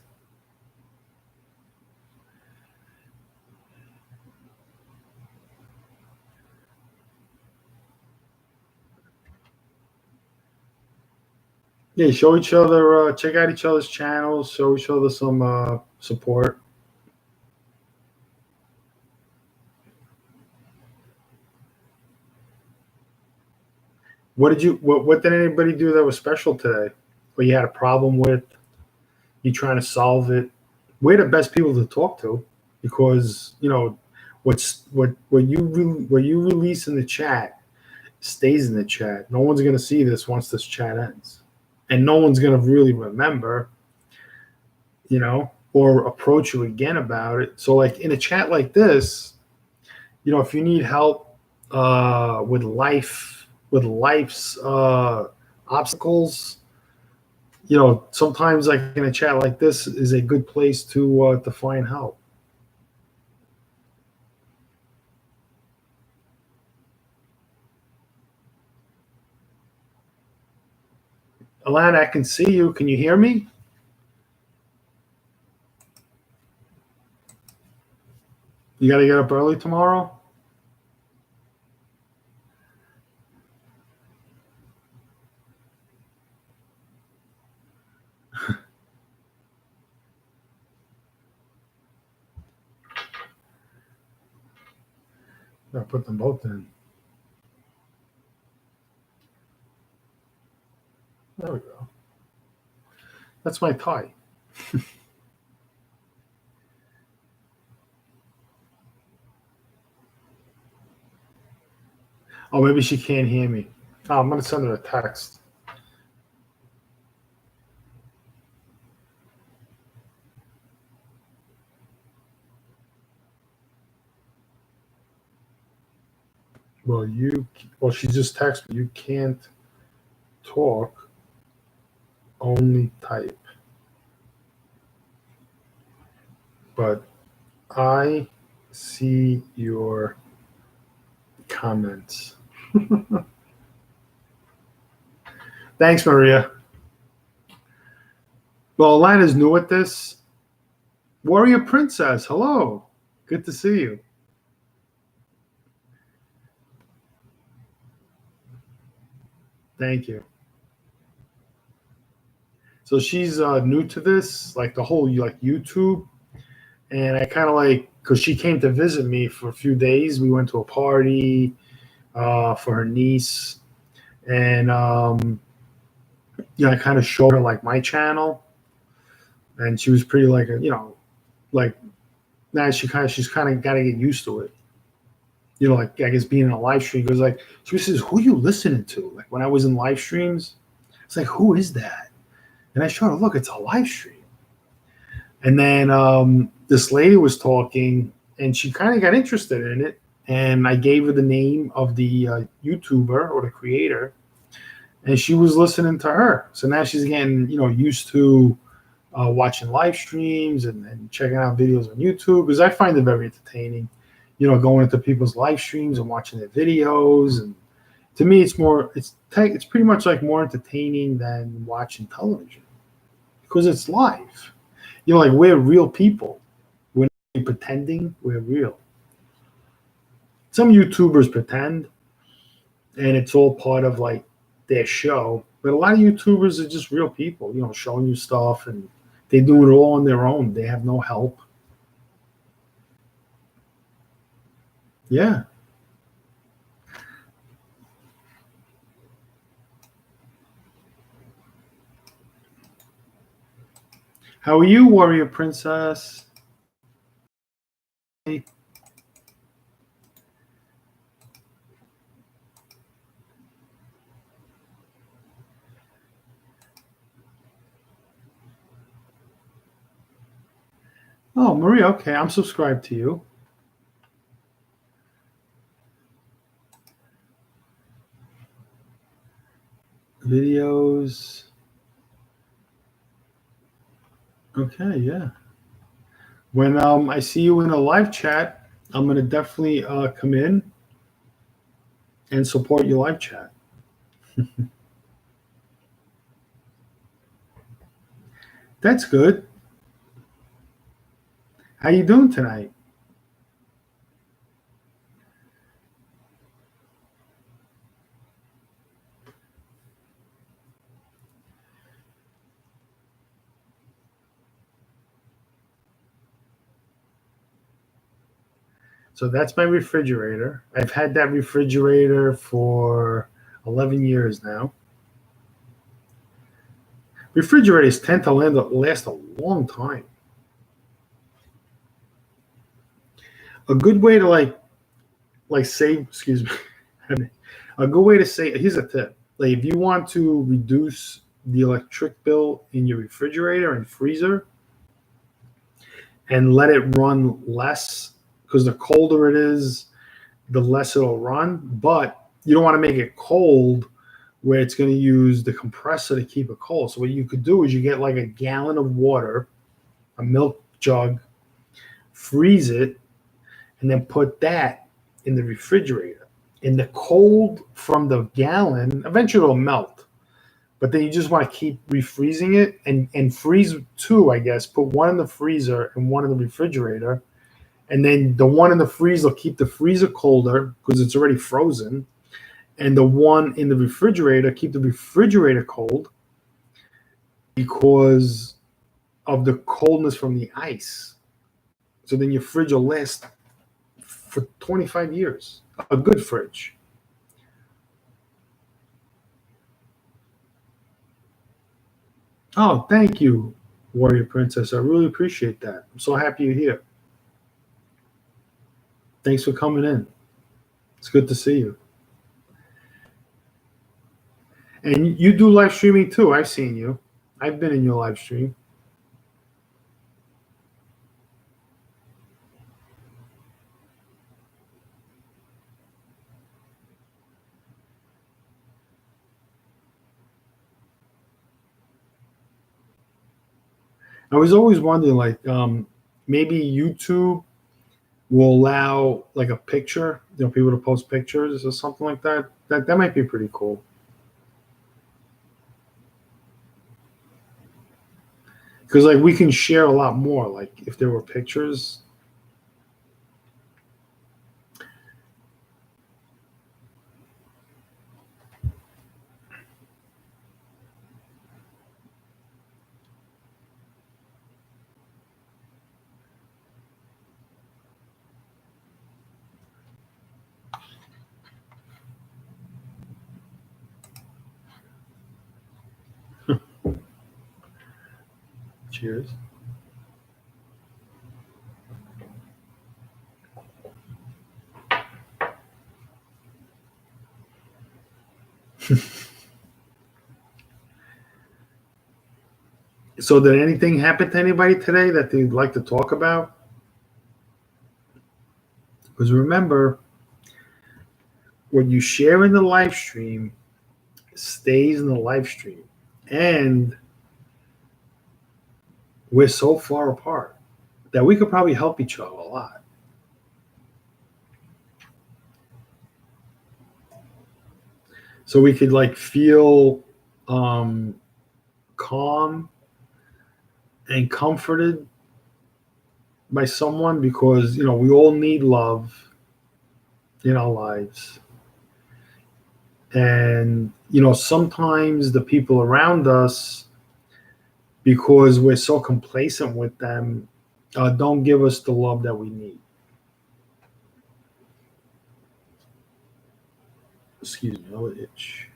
Yeah, show each other, check out each other's channels, show each other some support. What did anybody do that was special today? Or you had a problem with? You trying to solve it? We're the best people to talk to because what you release in the chat stays in the chat. No one's gonna see this once this chat ends, and no one's gonna really remember, or approach you again about it. So, like in a chat like this, if you need help with life's obstacles, sometimes like in a chat like this is a good place to find help. Alana, I can see you. Can you hear me? You got to get up early tomorrow? I put them both in. There we go. That's my tie. Oh, maybe she can't hear me. Oh, I'm going to send her a text. Well, she just texted me. You can't talk, only type. But I see your comments. Thanks, Maria. Well, Alana's new at this. Warrior Princess, hello. Good to see you. Thank you. So she's new to this, like the whole like YouTube, and I kind of like because she came to visit me for a few days. We went to a party for her niece, and I kind of showed her like my channel, and she was pretty like like now she's kind of got to get used to it. Like I guess being in a live stream, because like she says, "Who you listening to?" Like when I was in live streams, it's like, "Who is that?" And I showed her, "Look, it's a live stream." And then this lady was talking, and she kind of got interested in it. And I gave her the name of the YouTuber or the creator, and she was listening to her. So now she's getting used to watching live streams and checking out videos on YouTube because I find it very entertaining. Going into people's live streams and watching their videos, and to me, it's pretty much like more entertaining than watching television because it's live. Like we're real people. We're not pretending, we're real. Some YouTubers pretend, and it's all part of like their show. But a lot of YouTubers are just real people, showing you stuff, and they do it all on their own. They have no help. Yeah. How are you, Warrior Princess? Hey. Oh, Maria, okay. I'm subscribed to you. Videos. Okay, yeah. When I see you in a live chat, I'm gonna definitely come in and support your live chat. That's good. How you doing tonight? So that's my refrigerator. I've had that refrigerator for 11 years now. Refrigerators tend to last a long time. A good way to like save, excuse me. A good way to say, here's a tip. Like if you want to reduce the electric bill in your refrigerator and freezer and let it run less, because the colder it is, the less it'll run. But you don't want to make it cold where it's going to use the compressor to keep it cold. So what you could do is you get like a gallon of water, a milk jug, freeze it, and then put that in the refrigerator. And the cold from the gallon, eventually it'll melt. But then you just want to keep refreezing it and freeze two, I guess. Put one in the freezer and one in the refrigerator. And then the one in the freezer will keep the freezer colder because it's already frozen. And the one in the refrigerator, keep the refrigerator cold because of the coldness from the ice. So then your fridge will last for 25 years. A good fridge. Oh, thank you, Warrior Princess. I really appreciate that. I'm so happy you're here. Thanks for coming in. It's good to see you. And you do live streaming too. I've seen you. I've been in your live stream. I was always wondering, like, maybe YouTube will allow like a picture, people to post pictures or something like that. That might be pretty cool. Because like we can share a lot more. Like if there were pictures. Cheers. So did anything happen to anybody today that they'd like to talk about? Because remember, what you share in the live stream stays in the live stream. And we're so far apart that we could probably help each other a lot. So we could like feel calm and comforted by someone because we all need love in our lives. And sometimes the people around us, because we're so complacent with them, don't give us the love that we need. Excuse me, I'll itch.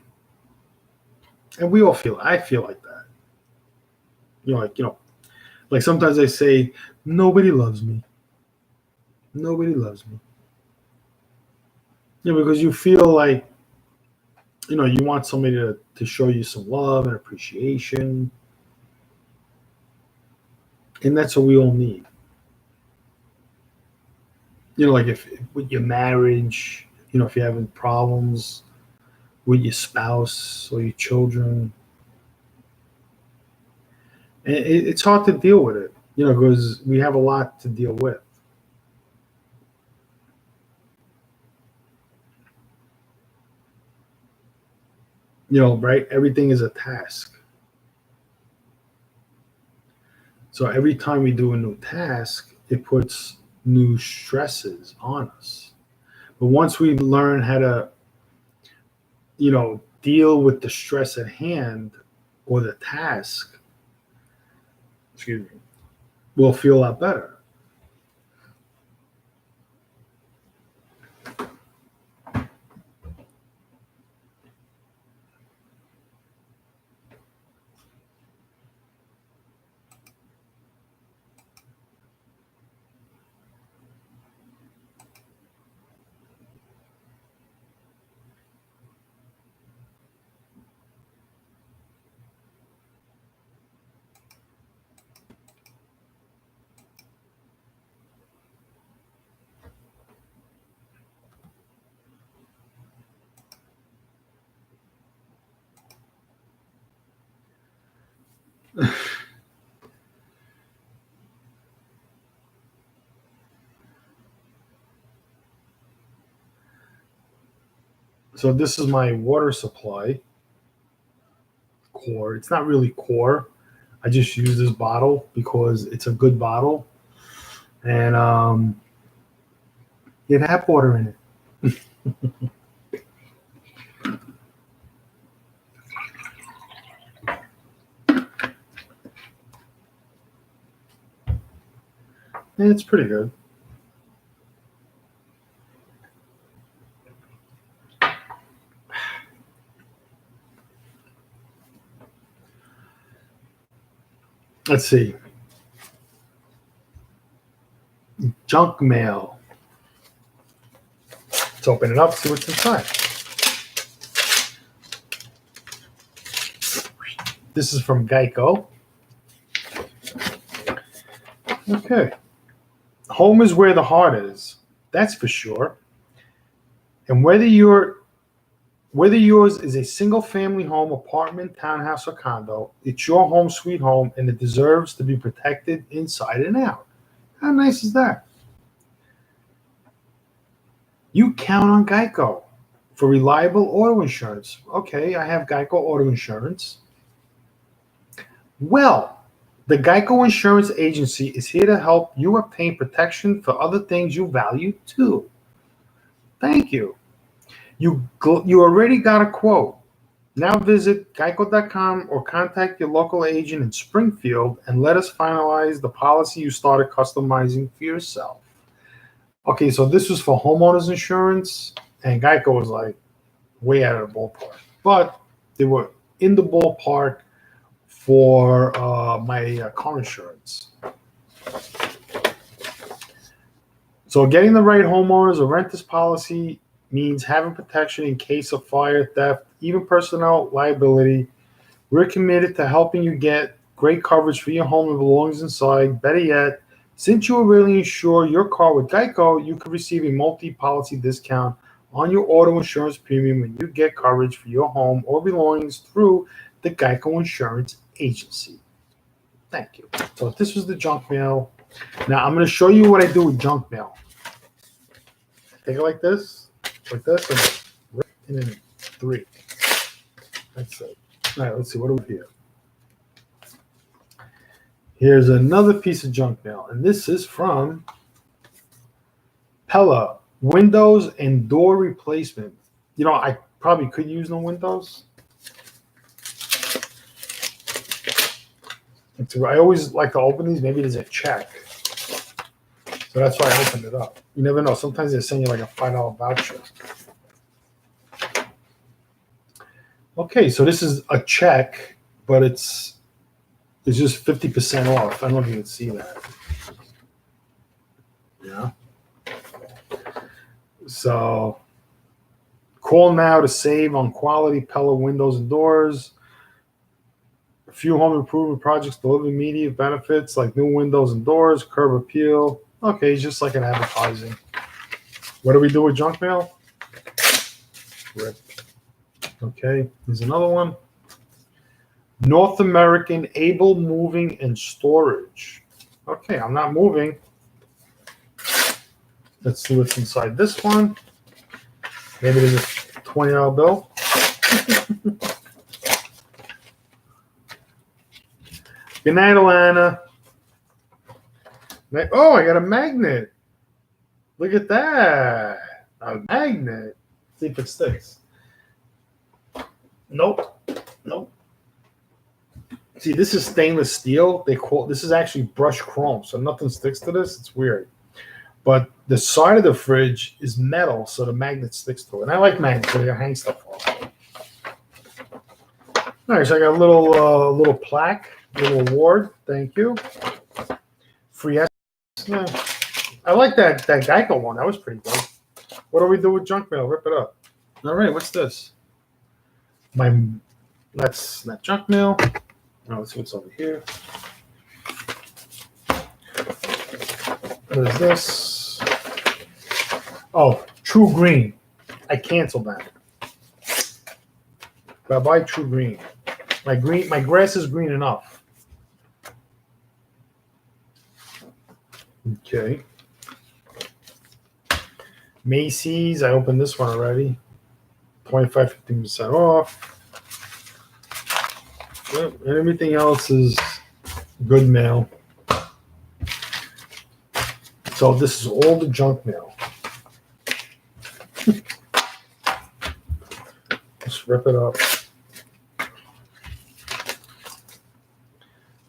And we all I feel like that. Like sometimes I say, nobody loves me. Nobody loves me. Because you feel like, you want somebody to show you some love and appreciation. And that's what we all need. Like if with your marriage, if you're having problems with your spouse or your children, And it's hard to deal with it, because we have a lot to deal with. Right? Everything is a task. So every time we do a new task, it puts new stresses on us. But once we learn how to, deal with the stress at hand or the task, excuse me, we'll feel a lot better. So this is my water supply core. It's not really core. I just use this bottle because it's a good bottle, and it had water in it. And it's pretty good. Let's see. Junk mail. Let's open it up, see what's inside. This is from Geico. Okay. Home is where the heart is. That's for sure. And whether yours is a single family home, apartment, townhouse, or condo, it's your home sweet home and it deserves to be protected inside and out. How nice is that? You count on Geico for reliable auto insurance. Okay, I have Geico auto insurance. Well, the Geico Insurance Agency is here to help you obtain protection for other things you value too. Thank you. You already got a quote. Now visit geico.com or contact your local agent in Springfield and let us finalize the policy you started customizing for yourself. Okay, so this was for homeowners insurance, and Geico was like way out of the ballpark. But they were in the ballpark for my car insurance. So getting the right homeowners or renters policy means having protection in case of fire, theft, even personal liability. We're committed to helping you get great coverage for your home and belongings inside. Better yet, since you already insure your car with Geico, you can receive a multi-policy discount on your auto insurance premium when you get coverage for your home or belongings through the Geico Insurance Agency. Thank you. So this was the junk mail. Now I'm going to show you what I do with junk mail. Take it like this, and rip it in three. That's it. All right, let's see. What do we have? Here's another piece of junk mail, and this is from Pella, windows and door replacement. I probably could use no windows. I always like to open these. Maybe there's a check. So that's why I opened it up. You never know. Sometimes they send you like a $5 voucher. Okay, so this is a check, but it's just 50% off. I don't know if you can see that. Yeah. So call now to save on quality Pella windows and doors. A few home improvement projects deliver immediate benefits like new windows and doors, curb appeal. Okay, it's just like an advertising. What do we do with junk mail? Rip. Okay, here's another one. North American Able Moving and Storage. Okay, I'm not moving. Let's see what's inside this one. Maybe there's a $20 bill. Good night, Alana. Oh, I got a magnet. Look at that. A magnet. See if it sticks. Nope. Nope. See, this is stainless steel. This is actually brushed chrome, so nothing sticks to this. It's weird. But the side of the fridge is metal, so the magnet sticks to it. And I like magnets, so you hang stuff off. All right, so I got a little plaque, a little award. Thank you. Free S. Yeah. I like that Geico one. That was pretty good. What do we do with junk mail? Rip it up. All right, what's this? That's not junk mail. Now let's see what's over here. What is this? Oh, True Green. I canceled that. Bye-bye, True Green. My grass is green enough. Okay. Macy's. I opened this one already. 15% off. Yep, and everything else is good mail. So this is all the junk mail. Just rip it up.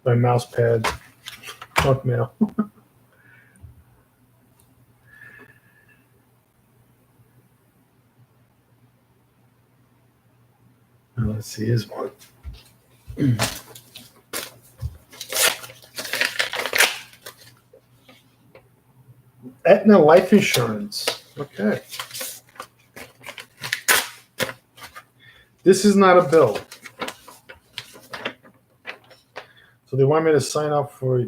My mouse pad, junk mail. Let's see, here's one. Aetna Life Insurance. Okay. This is not a bill. So they want me to sign up for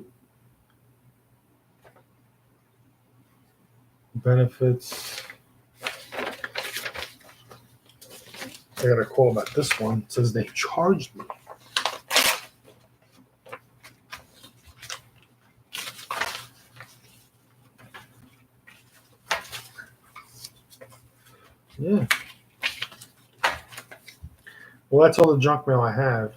benefits. I got a call about this one. It says they charged me. Yeah. Well, that's all the junk mail I have.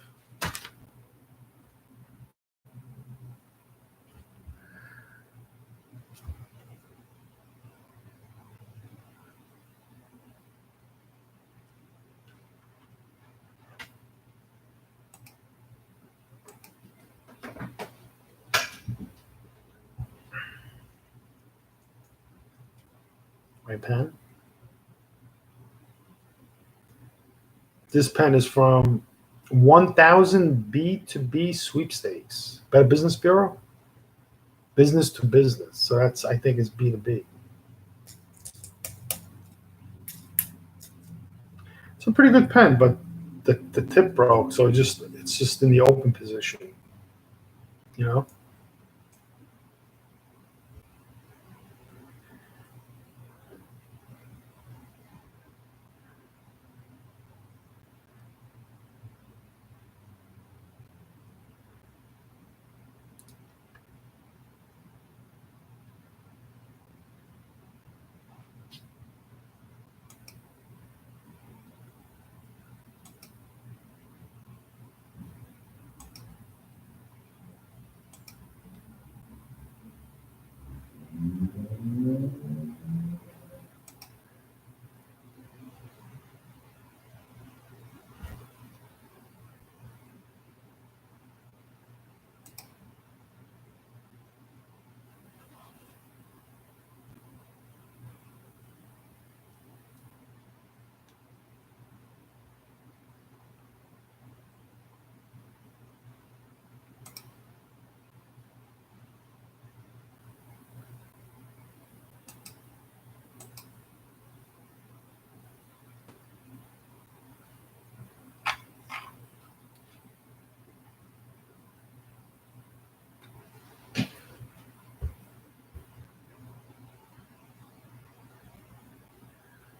My pen. This pen is from 1000 B2B sweepstakes. Better Business Bureau? Business to business. So that's, I think, is B2B. It's a pretty good pen, but the tip broke, so it's just in the open position. You know?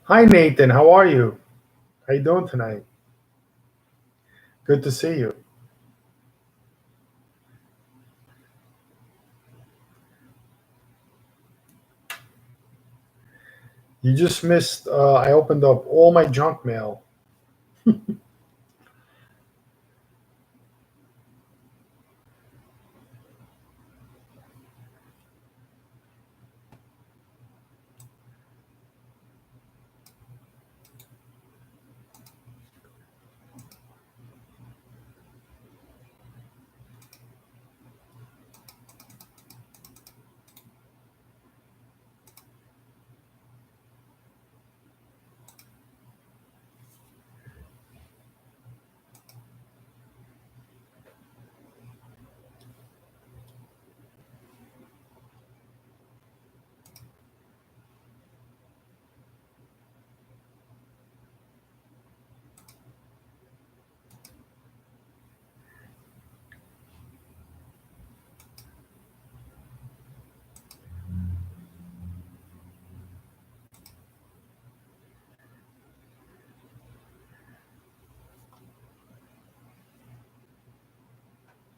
Hi, Nathan. How are you? How you doing tonight? Good to see you. You just missed. I opened up all my junk mail.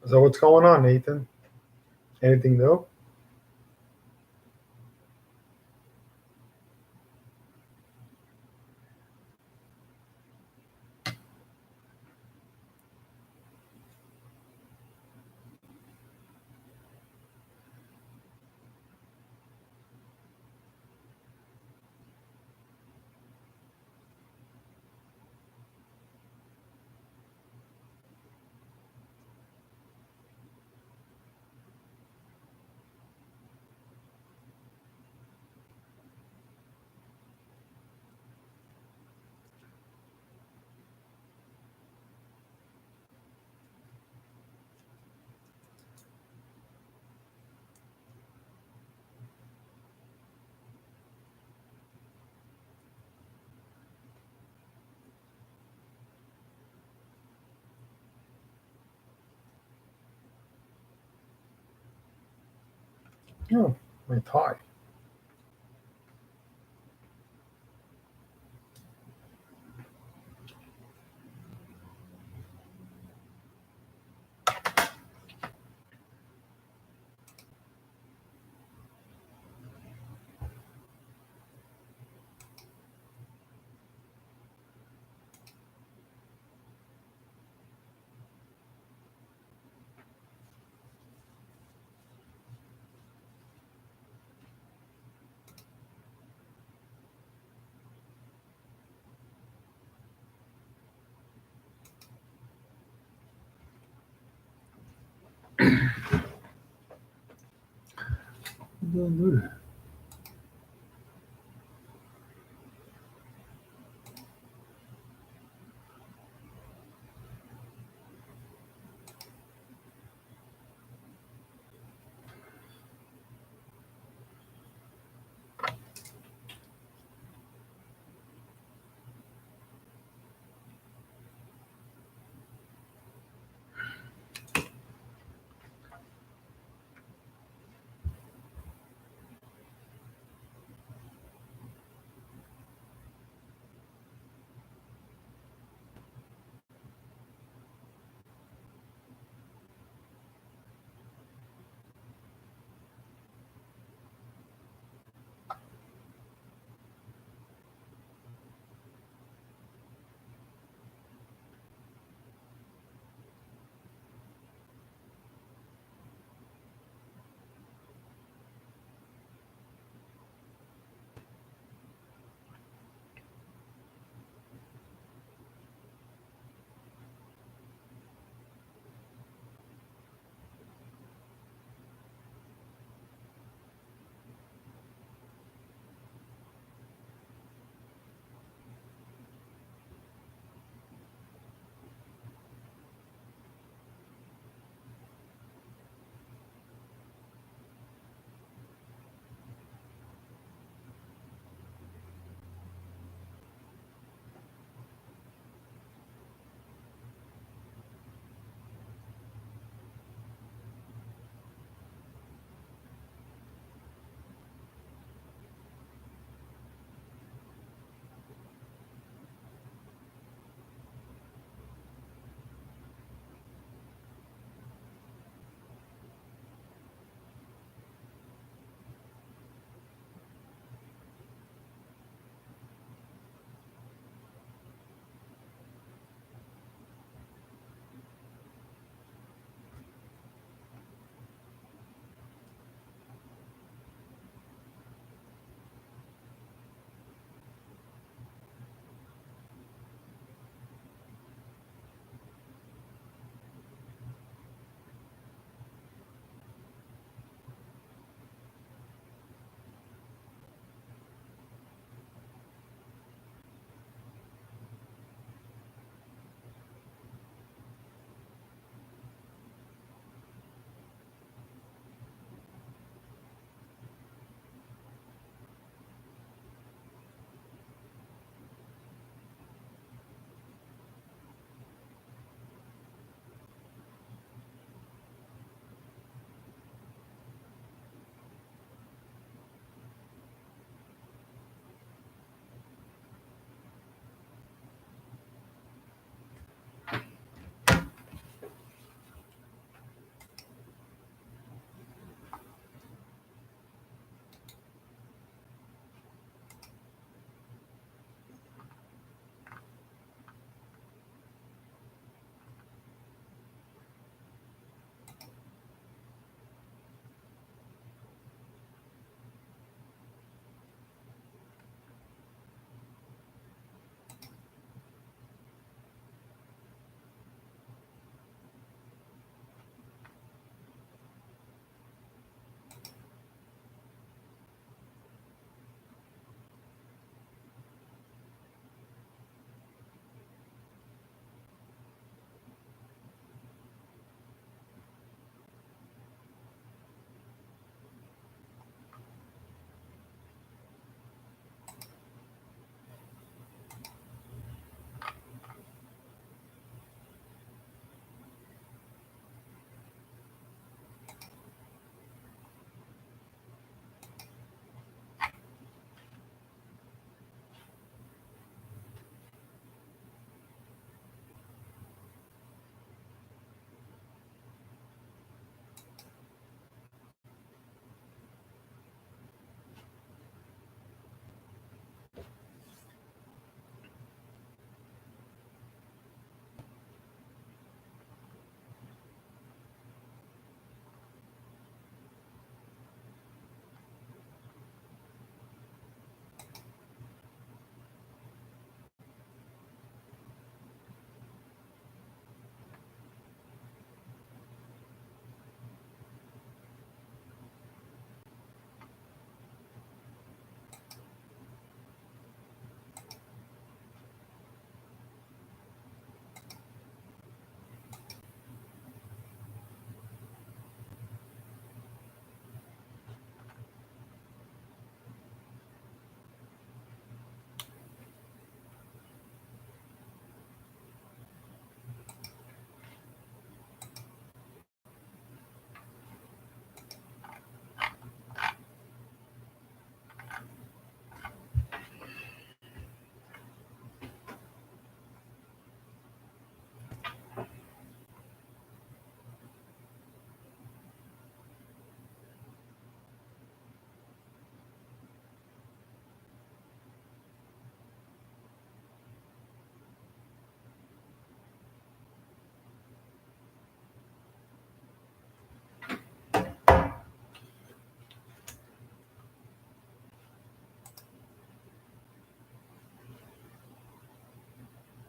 So what's going on, Nathan? Anything new? Oh, my tie. Don't do that.